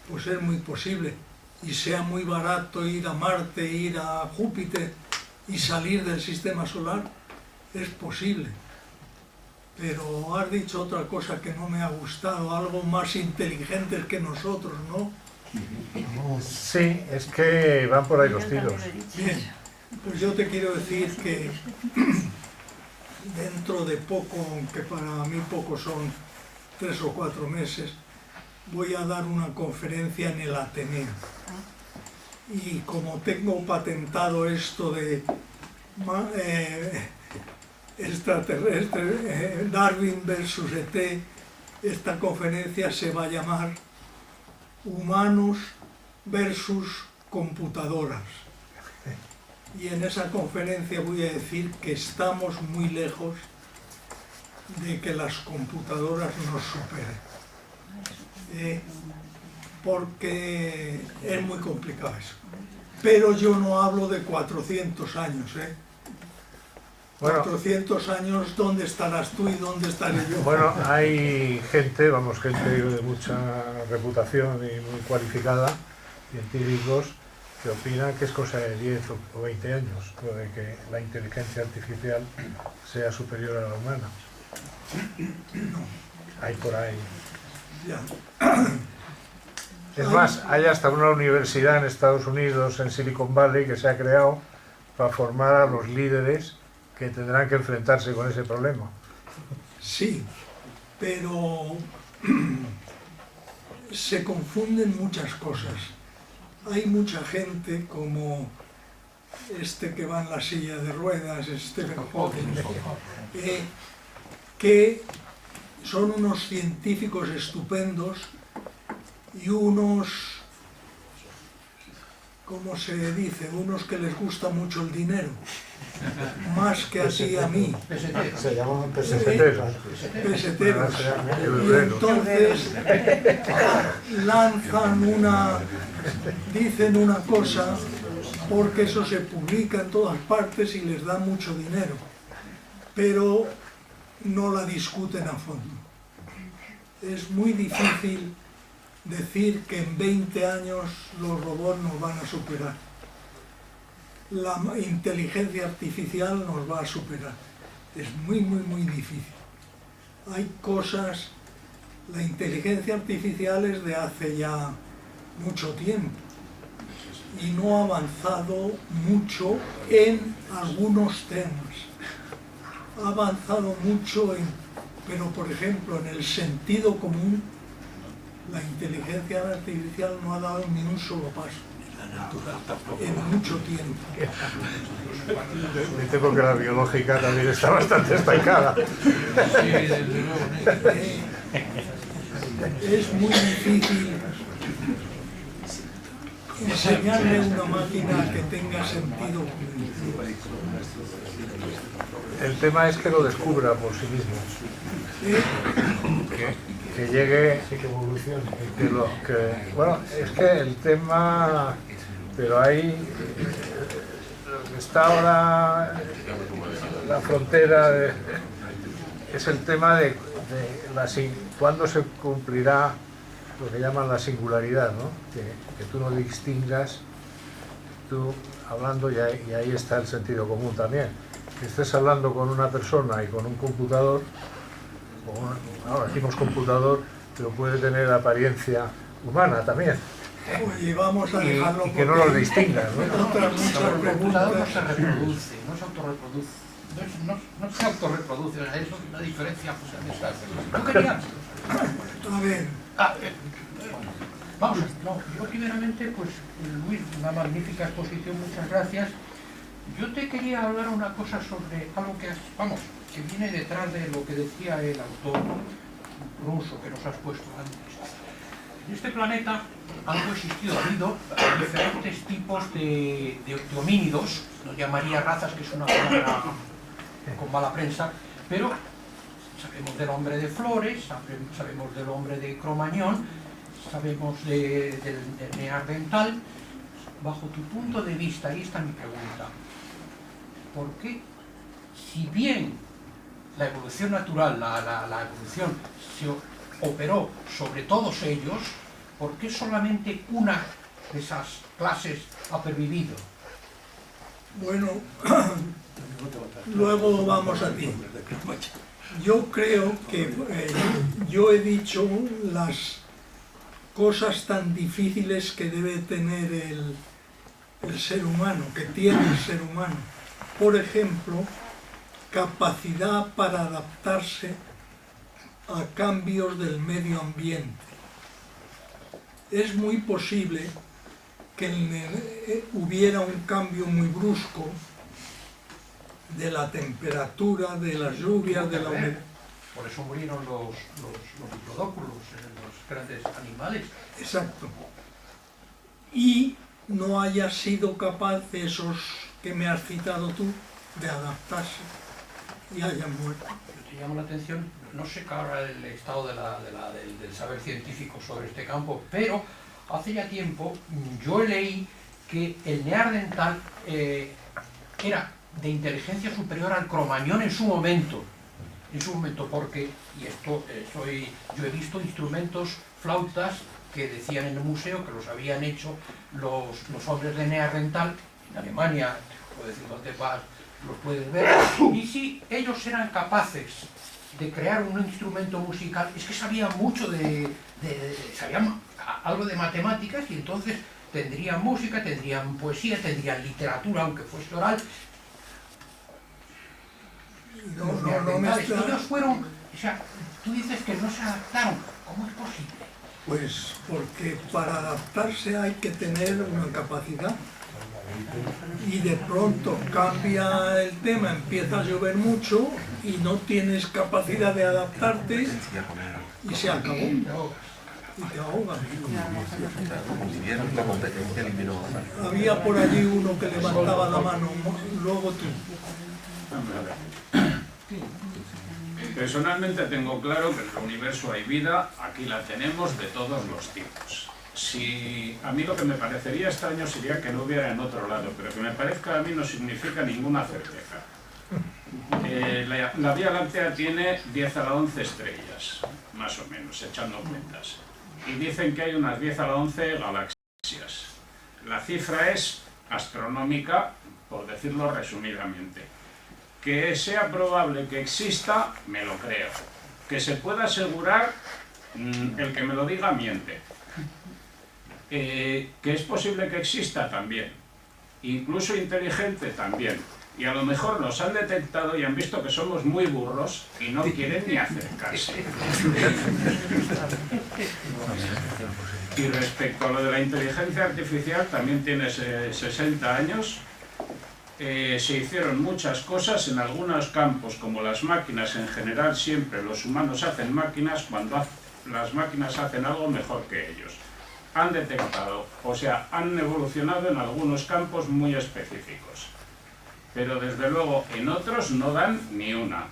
pues es muy posible. Y sea muy barato ir a Marte, ir a Júpiter y salir del sistema solar, es posible. Pero has dicho otra cosa que no me ha gustado, algo más inteligentes que nosotros, ¿no? Sí, es que van por ahí los tiros. Bien, pues yo te quiero decir que dentro de poco, aunque para mí poco son 3 o 4 meses, voy a dar una conferencia en el Ateneo. Y como tengo patentado esto de extraterrestre, Darwin versus ET, esta conferencia se va a llamar Humanos versus computadoras. Y en esa conferencia voy a decir que estamos muy lejos de que las computadoras nos superen. Porque es muy complicado eso. Pero yo no hablo de 400 años, 400 años, ¿dónde estarás tú y dónde estaré yo? Bueno, hay gente de mucha reputación y muy cualificada, científicos, que opinan que es cosa de 10 o 20 años, lo de que la inteligencia artificial sea superior a la humana. Hay por ahí. Ya. Es más, hay hasta una universidad en Estados Unidos, en Silicon Valley, que se ha creado para formar a los líderes que tendrán que enfrentarse con ese problema. Sí, pero se confunden muchas cosas. hay mucha gente como este que va en la silla de ruedas, Stephen Hawking, que son unos científicos estupendos y unos, ¿cómo se dice? Unos que les gusta mucho el dinero, más que a ti y a mí. Se llaman peseteros. Peseteros. Y entonces dicen una cosa, porque eso se publica en todas partes y les da mucho dinero, pero no la discuten a fondo. Es muy difícil decir que en 20 años los robots nos van a superar. La inteligencia artificial nos va a superar. Es muy, muy, muy difícil. Hay cosas... La inteligencia artificial es de hace ya mucho tiempo y no ha avanzado mucho en algunos temas. Ha avanzado mucho pero por ejemplo en el sentido común la inteligencia artificial no ha dado ni un solo paso en mucho tiempo. Me temo que la biológica también está bastante estancada. Es muy difícil enseñarle a una máquina que tenga sentido común. El tema es que lo descubra por sí mismo. Que llegue, bueno, es que el tema, pero ahí está ahora la frontera, es el tema de cuándo se cumplirá lo que llaman la singularidad, ¿no? Que tú no distingas, tú hablando, y ahí está el sentido común también, que estés hablando con una persona y con un computador, ahora decimos computador, pero puede tener apariencia humana también. Y vamos a dejarlo y que no los distingas, ¿no? El computador no se reproduce, no se autorreproduce. No se autorreproduce, eso es una diferencia fundamental. Yo quería... A ver. Vamos, yo primeramente, pues Luis, una magnífica exposición, muchas gracias. Yo te quería hablar una cosa sobre algo que viene detrás de lo que decía el autor ruso que nos has puesto antes. En este planeta ha habido diferentes tipos de homínidos, nos llamaría razas, que es una palabra con mala prensa, pero sabemos del hombre de Flores, sabemos del hombre de Cromañón, sabemos del neandertal. Bajo tu punto de vista, ahí está mi pregunta, ¿por qué, si bien la evolución natural, la evolución se operó sobre todos ellos, por qué solamente una de esas clases ha pervivido? Bueno, luego vamos a ti. Yo creo que yo he dicho las cosas tan difíciles que debe tener el ser humano, que tiene el ser humano. Por ejemplo, capacidad para adaptarse a cambios del medio ambiente. Es muy posible que hubiera un cambio muy brusco de la temperatura, de las lluvias, de la humedad. Por eso murieron los diplodóculos, los grandes animales. Exacto. Y no haya sido capaz de esos que me has citado tú de adaptarse y hayan muerto. Te llama la atención, no sé ahora el estado del saber científico sobre este campo, pero hace ya tiempo yo leí que el neandertal era de inteligencia superior al cromañón en su momento, porque, y esto yo he visto instrumentos, flautas, que decían en el museo que los habían hecho los hombres de neandertal, en Alemania, puedo decir dónde vas, los puedes ver, y si ellos eran capaces de crear un instrumento musical, es que sabían mucho sabían algo de matemáticas, y entonces tendrían música, tendrían poesía, tendrían literatura, aunque fuese oral. No me está... Ellos fueron, o sea, tú dices que no se adaptaron, ¿cómo es posible? Pues porque para adaptarse hay que tener una capacidad. Y de pronto cambia el tema, empieza a llover mucho y no tienes capacidad de adaptarte y se acabó. Y te ahogas. Había por allí uno que levantaba la mano, luego tú. Personalmente tengo claro que en el universo hay vida, aquí la tenemos de todos los tipos. Si a mí lo que me parecería extraño sería que no hubiera en otro lado, pero que me parezca a mí no significa ninguna certeza. La Vía Láctea tiene 10 a la 11 estrellas, más o menos, echando cuentas. Y dicen que hay unas 10 a la 11 galaxias. La cifra es astronómica, por decirlo resumidamente. Que sea probable que exista, me lo creo. Que se pueda asegurar, el que me lo diga miente. Que es posible que exista también. Incluso inteligente también. Y a lo mejor nos han detectado y han visto que somos muy burros y no quieren ni acercarse. Y respecto a lo de la inteligencia artificial, también tiene 60 años. Se hicieron muchas cosas en algunos campos, como las máquinas en general, siempre los humanos hacen máquinas cuando las máquinas hacen algo mejor que ellos. Han detectado, o sea, han evolucionado en algunos campos muy específicos. Pero desde luego en otros no dan ni una.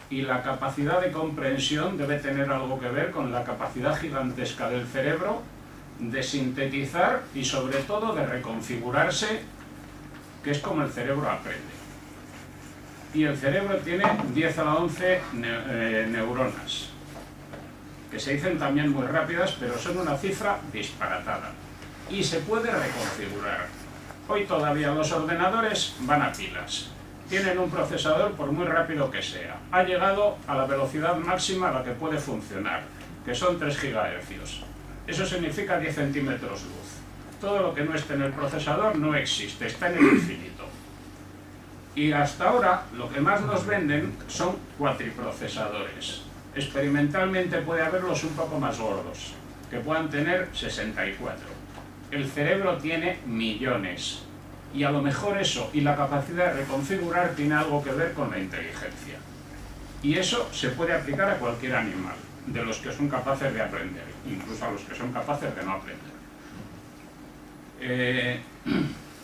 Y la capacidad de comprensión debe tener algo que ver con la capacidad gigantesca del cerebro de sintetizar y sobre todo de reconfigurarse, que es como el cerebro aprende. Y el cerebro tiene 10 a la 11 neuronas, que se dicen también muy rápidas, pero son una cifra disparatada. Y se puede reconfigurar. Hoy todavía los ordenadores van a pilas. Tienen un procesador por muy rápido que sea. Ha llegado a la velocidad máxima a la que puede funcionar, que son 3 GHz. Eso significa 10 centímetros luz. Todo lo que no esté en el procesador no existe, está en el infinito. Y hasta ahora lo que más nos venden son cuatriprocesadores. Experimentalmente puede haberlos un poco más gordos, que puedan tener 64. El cerebro tiene millones. Y a lo mejor eso y la capacidad de reconfigurar tiene algo que ver con la inteligencia. Y eso se puede aplicar a cualquier animal, de los que son capaces de aprender, incluso a los que son capaces de no aprender.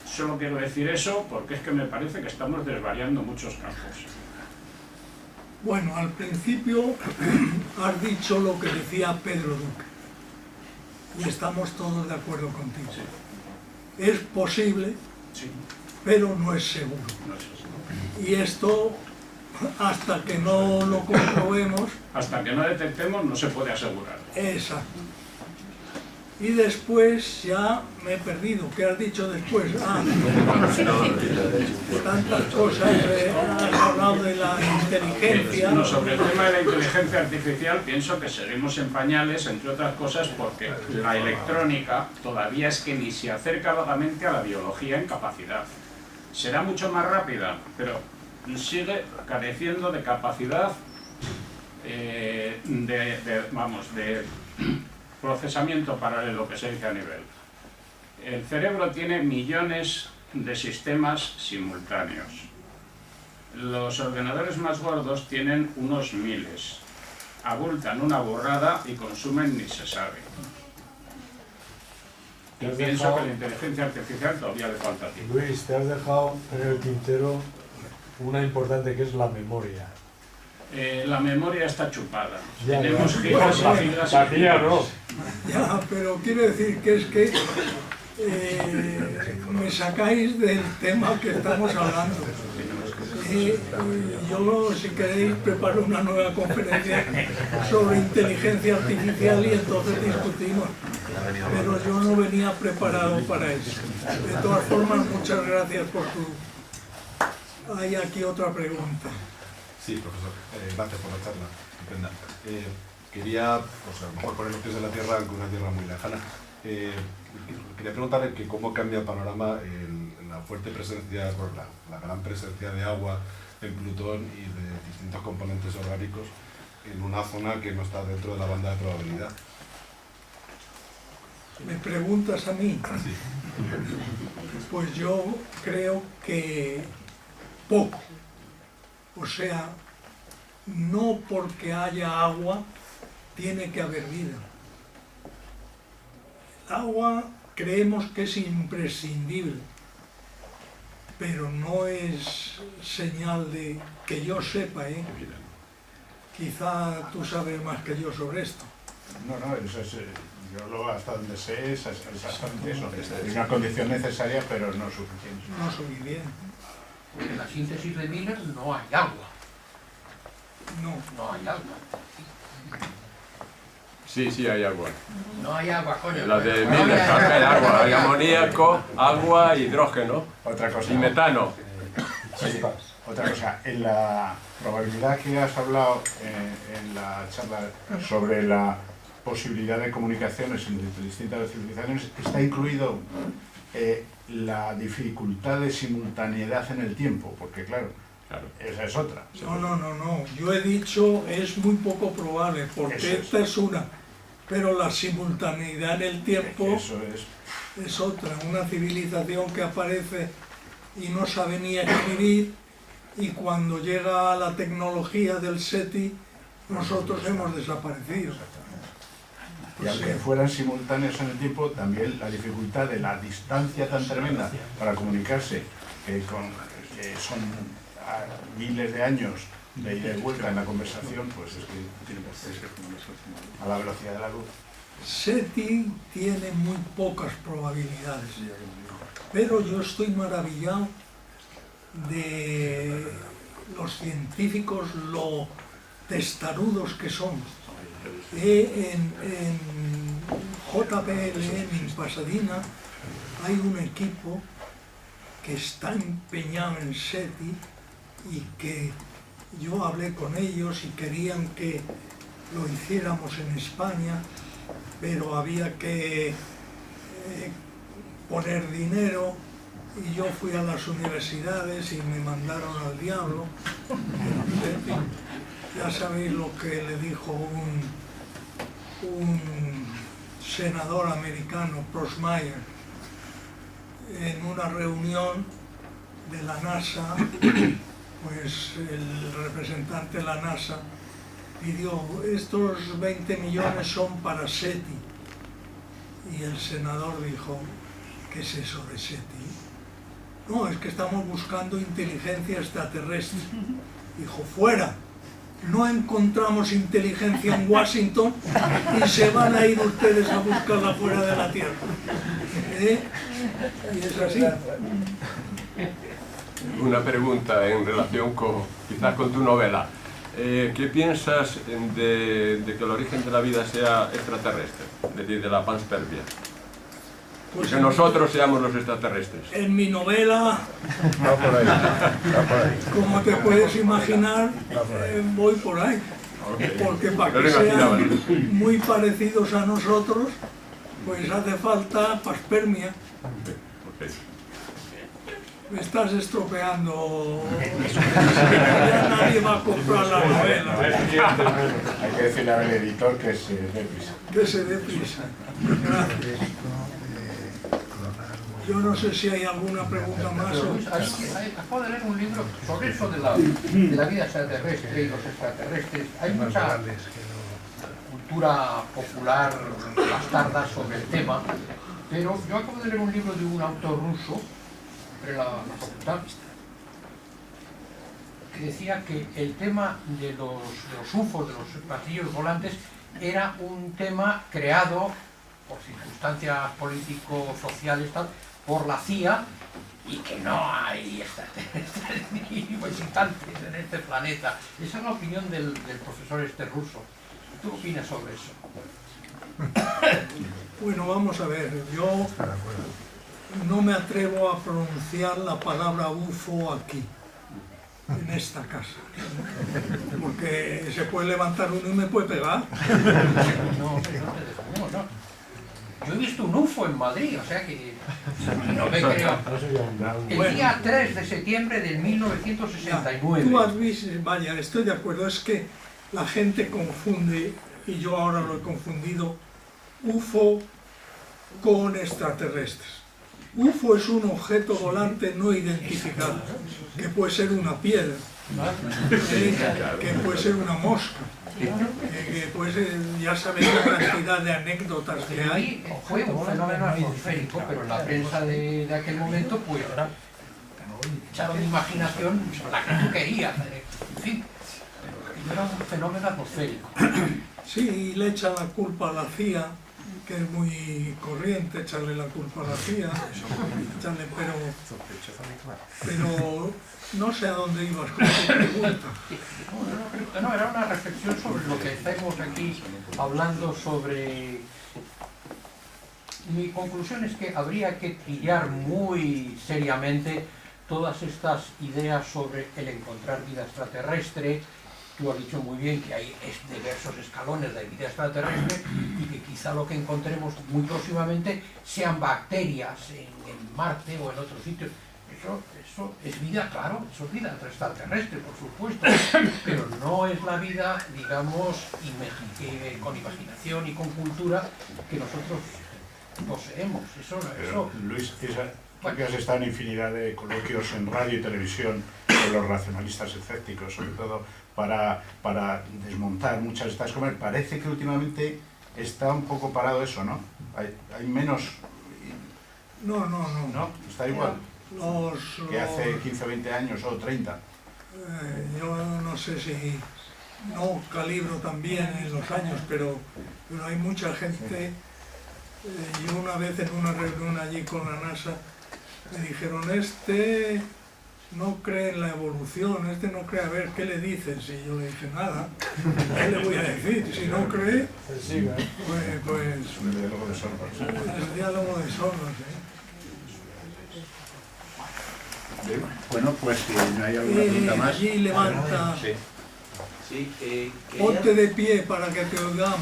Solo quiero decir eso porque es que me parece que estamos desvariando muchos campos. Bueno, al principio has dicho lo que decía Pedro Duque y estamos todos de acuerdo contigo. Sí. Es posible, sí, pero no es seguro. No es seguro. Y esto, hasta que no lo comprobemos... Hasta que no detectemos no se puede asegurar. Exacto. Y después ya me he perdido. ¿Qué has dicho después? Tantas cosas. Has hablado de la inteligencia. No, sobre el tema de la inteligencia artificial pienso que seguimos en pañales, entre otras cosas, porque la electrónica todavía es que ni se acerca vagamente a la biología en capacidad. Será mucho más rápida, pero sigue careciendo de capacidad de procesamiento paralelo, que se dice a nivel. El cerebro tiene millones de sistemas simultáneos. Los ordenadores más gordos tienen unos miles. Abultan una burrada y consumen ni se sabe. Y pienso que la inteligencia artificial todavía le falta tiempo. Luis, te has dejado en el tintero una importante que es la memoria. La memoria está chupada. Ya, tenemos gigas y gigas y gigas. Ya, pero quiero decir que es que me sacáis del tema que estamos hablando. Yo, si queréis, preparo una nueva conferencia sobre inteligencia artificial y entonces discutimos. Pero yo no venía preparado para eso. De todas formas, muchas gracias por tu... Hay aquí otra pregunta. Sí, profesor. Gracias por la charla. Estupenda. Quería, pues a lo mejor poner los pies en la tierra, aunque una tierra muy lejana. Quería preguntarle que cómo cambia el panorama en la fuerte presencia, la gran presencia de agua en Plutón y de distintos componentes orgánicos en una zona que no está dentro de la banda de probabilidad. ¿Me preguntas a mí? Pues yo creo que poco. O sea, no porque haya agua tiene que haber vida. El agua creemos que es imprescindible, pero no es señal de que yo sepa, ¿eh? Quizá tú sabes más que yo sobre esto. No, eso es, yo hasta donde sé es exactamente eso. Es una condición necesaria, pero no suficiente. No suficiente. En la síntesis de Miller no hay agua. No hay agua. Sí, hay agua. No hay agua, coño. La de Miller, hay agua. Hay amoníaco, agua, hidrógeno. Otra cosa. Y metano. Sí, otra cosa. En la probabilidad que has hablado en la charla sobre la posibilidad de comunicaciones entre distintas civilizaciones, está incluido la dificultad de simultaneidad en el tiempo, porque claro, esa es otra. No. Yo he dicho es muy poco probable, porque esta es una. Pero la simultaneidad en el tiempo es otra. Una civilización que aparece y no sabe ni escribir, y cuando llega la tecnología del SETI, nosotros hemos desaparecido. Y aunque fueran simultáneos en el tiempo, también la dificultad de la distancia tan tremenda para comunicarse, que son miles de años de ida y vuelta en la conversación, pues es que tiene que ser a la velocidad de la luz. SETI tiene muy pocas probabilidades, pero yo estoy maravillado de los científicos, lo testarudos que son. En JPLM en Pasadena hay un equipo que está empeñado en SETI y que yo hablé con ellos y querían que lo hiciéramos en España, pero había que poner dinero, y yo fui a las universidades y me mandaron al diablo. Ya sabéis lo que le dijo un senador americano, Prosmeier, en una reunión de la NASA. Pues el representante de la NASA pidió, estos 20 millones son para SETI. Y el senador dijo, ¿qué es eso de SETI? No, es que estamos buscando inteligencia extraterrestre. Dijo, fuera, no encontramos inteligencia en Washington y se van a ir ustedes a buscarla fuera de la Tierra. Y es así. Una pregunta en relación quizás con tu novela. ¿Qué piensas de que el origen de la vida sea extraterrestre? Es decir, de la panspermia. Pues que nosotros seamos los extraterrestres. En mi novela, como te puedes imaginar, voy por ahí. Porque para que sean muy parecidos a nosotros, pues hace falta panspermia. Me estás estropeando. Ya nadie va a comprar la novela. Hay que decirle al editor que se dé prisa. Que se dé prisa. Gracias. Yo no sé si hay alguna pregunta más. Acabo de leer un libro sobre eso de la vida extraterrestre y los extraterrestres. Hay mucha cultura popular bastarda sobre el tema, pero yo acabo de leer un libro de un autor ruso de la facultad que decía que el tema de los UFOs, de los platillos volantes, era un tema creado por circunstancias político-sociales por la CIA, y que no hay extraterrestres ni visitantes en este planeta. Esa es la opinión del profesor ruso. ¿Tú qué opinas sobre eso? Bueno, vamos a ver, yo no me atrevo a pronunciar la palabra UFO aquí, en esta casa, porque se puede levantar uno y me puede pegar. No. Yo he visto un UFO en Madrid, o sea que no me creo. El día 3 de septiembre de 1969. Tú has visto, vaya, estoy de acuerdo, es que la gente confunde, y yo ahora lo he confundido, UFO con extraterrestres. UFO es un objeto volante no identificado, que puede ser una piedra, que puede ser una mosca, que puede ser, ya sabéis la cantidad de anécdotas que hay. Fue un fenómeno atmosférico, pero en la prensa de aquel momento, pues, echaron imaginación la que tú querías, en fin, era un fenómeno atmosférico. Sí, y le echan la culpa a la CIA, que es muy corriente echarle la culpa a la CIA, pero no sé a dónde ibas con tu pregunta. No, era una reflexión sobre lo que estamos aquí hablando sobre... Mi conclusión es que habría que trillar muy seriamente todas estas ideas sobre el encontrar vida extraterrestre. Tú has dicho muy bien que hay diversos escalones de vida extraterrestre y que quizá lo que encontremos muy próximamente sean bacterias en Marte o en otros sitios. Eso es vida, claro, eso es vida extraterrestre, por supuesto, pero no es la vida, digamos, con imaginación y con cultura que nosotros poseemos. Pero, Luis, tú que has estado en infinidad de coloquios en radio y televisión con los racionalistas escépticos, sobre todo para desmontar muchas de estas cosas, parece que últimamente está un poco parado eso, ¿no? Hay menos... No. ¿No? Está igual. Que hace 15 o 20 años o 30. Yo no sé si no calibro también en los años, pero hay mucha gente. Yo una vez en una reunión allí con la NASA me dijeron, este no cree en la evolución, este no cree, a ver, ¿qué le dices? Y yo le dije, nada, ¿qué le voy a decir? Si no cree, pues el diálogo de sordos. El diálogo de sordos, Bien. Bueno, pues si no hay alguna pregunta más. Allí levanta. Sí, Ponte de pie para que te oigamos.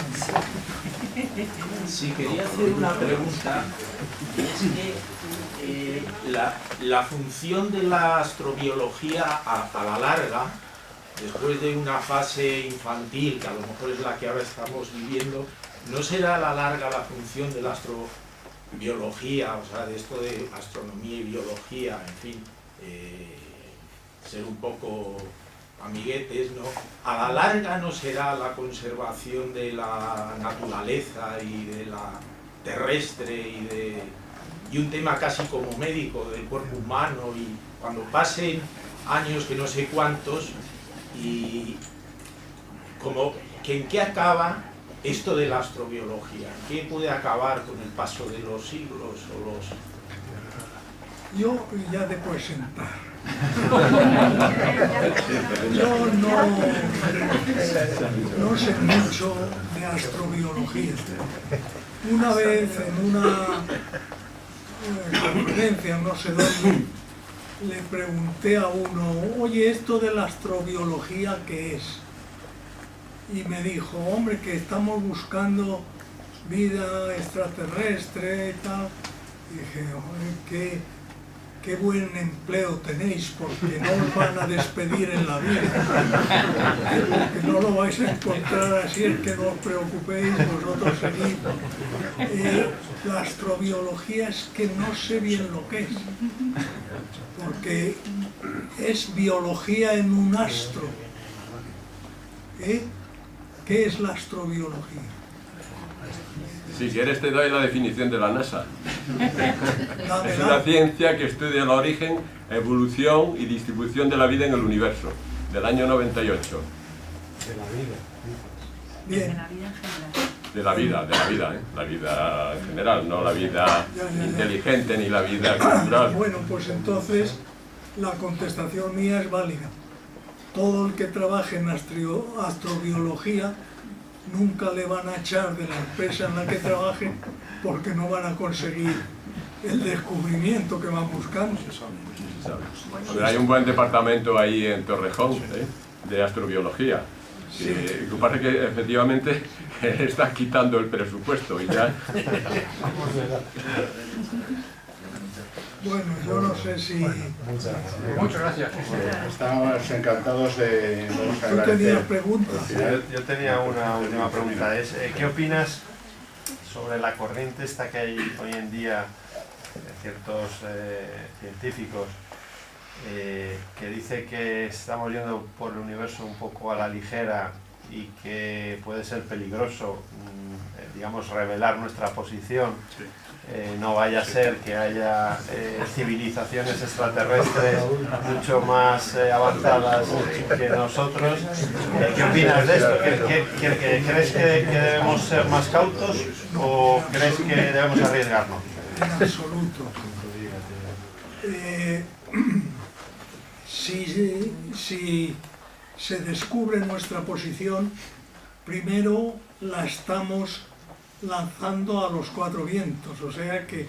Sí, quería hacer una pregunta. Y es que la función de la astrobiología a la larga, después de una fase infantil, que a lo mejor es la que ahora estamos viviendo, ¿no será a la larga la función de la astrobiología, o sea, de esto de astronomía y biología, en fin, ser un poco amiguetes, ¿no? A la larga no será la conservación de la naturaleza y de la terrestre y un tema casi como médico del cuerpo humano, y cuando pasen años que no sé cuántos, y como que en qué acaba esto de la astrobiología, en qué puede acabar con el paso de los siglos o los... Yo ya te puedo sentar. Yo no sé mucho de astrobiología. Una vez en una conferencia, no sé dónde, le pregunté a uno, oye, esto de la astrobiología, ¿qué es? Y me dijo, hombre, que estamos buscando vida extraterrestre y tal. Y dije, hombre, qué buen empleo tenéis, porque no os van a despedir en la vida, porque no lo vais a encontrar así, es que no os preocupéis, vosotros seguid. La astrobiología es que no sé bien lo que es, porque es biología en un astro. ¿Qué es la astrobiología? Si quieres te doy la definición de la NASA. Es una ciencia que estudia el origen, evolución y distribución de la vida en el universo, del año 98. De la vida. Bien. De la vida, la vida en general, no la vida inteligente ni la vida cultural. Bueno, pues entonces la contestación mía es válida. Todo el que trabaje en astrobiología nunca le van a echar de la empresa en la que trabaje porque no van a conseguir el descubrimiento que van buscando. Pero hay un buen departamento ahí en Torrejón, de astrobiología. Sí. Lo que pasa es que efectivamente está quitando el presupuesto y ya... Bueno, yo no sé si... Muchas gracias. Estamos encantados de... ¿Tú tenías preguntas? Yo tenía una última pregunta. ¿Qué opinas sobre la corriente esta que hay hoy en día de ciertos científicos que dice que estamos yendo por el universo un poco a la ligera y que puede ser peligroso, digamos, revelar nuestra posición. No vaya a ser que haya civilizaciones extraterrestres mucho más avanzadas que nosotros. ¿Qué opinas de esto? ¿Crees que debemos ser más cautos o crees que debemos arriesgarnos? En absoluto. Si se descubre nuestra posición, primero la estamos lanzando a los cuatro vientos, o sea que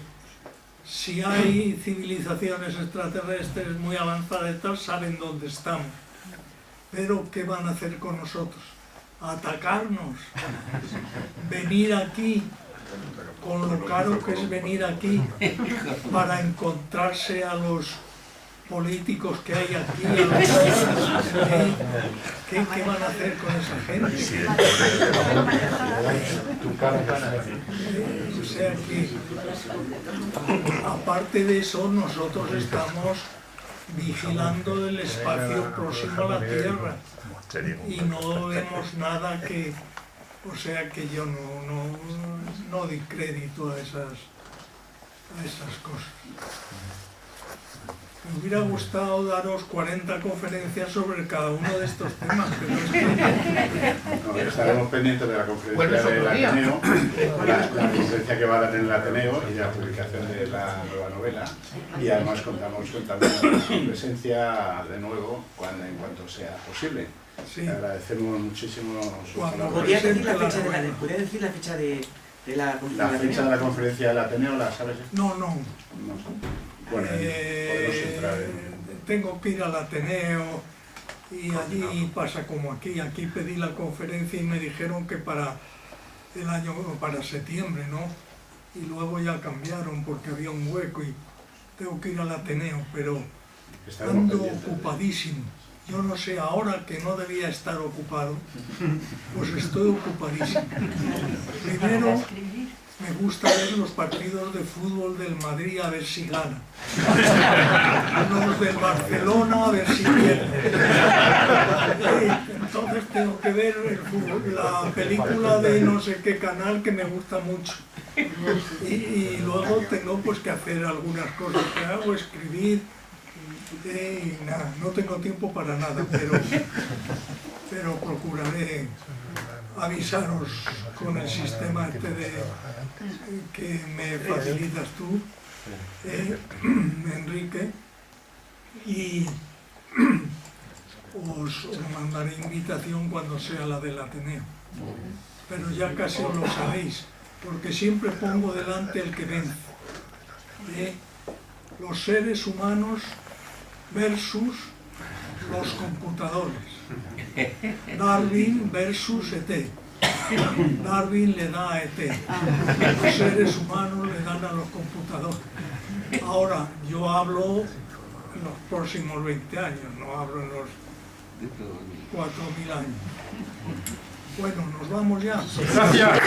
si hay civilizaciones extraterrestres muy avanzadas y tal, saben dónde estamos. Pero ¿qué van a hacer con nosotros? ¿Atacarnos? ¿Venir aquí? Con lo caro que es venir aquí para encontrarse a los políticos que hay aquí, ¿qué van a hacer con esa gente? O sea que, aparte de eso, nosotros estamos vigilando el espacio próximo a la Tierra y no vemos nada que... O sea que yo no doy crédito a esas cosas. Me hubiera gustado daros 40 conferencias sobre cada uno de estos temas, pero es que... Estaremos pendientes de la conferencia del Ateneo, la conferencia que va a dar en el Ateneo y de la publicación de la nueva novela. Y además contamos con su presencia de nuevo en cuanto sea posible. Sí. Agradecemos muchísimo su ¿Podría decir la fecha de la conferencia? La fecha de la conferencia del Ateneo, ¿la sabes? No. Bueno, podemos entrar en... Tengo que ir al Ateneo y allí pasa como aquí. Aquí pedí la conferencia y me dijeron que para septiembre, ¿no? Y luego ya cambiaron porque había un hueco y tengo que ir al Ateneo, pero ando ocupadísimo. Yo no sé, ahora que no debía estar ocupado, pues estoy ocupadísimo. Primero, me gusta ver los partidos de fútbol del Madrid a ver si gana. Los del Barcelona a ver si pierde. Entonces tengo que ver el fútbol, la película de no sé qué canal que me gusta mucho. Y luego tengo pues que hacer algunas cosas que hago, escribir. Y nada, no tengo tiempo para nada, pero procuraré avisaros con el sistema que me facilitas tú, Enrique, y os mandaré invitación cuando sea la del Ateneo. Pero ya casi lo sabéis, porque siempre pongo delante el que vence. Los seres humanos versus los computadores. Darwin versus ET. Darwin le da a ET. Los seres humanos le dan a los computadores. Ahora, yo hablo en los próximos 20 años, no hablo en los 4.000 años. Bueno, nos vamos ya. Gracias.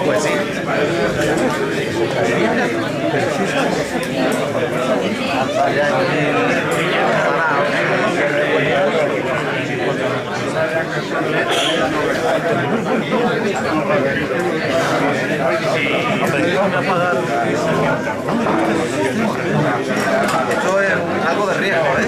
Pues sí. Esto es algo de riesgo, ¿eh?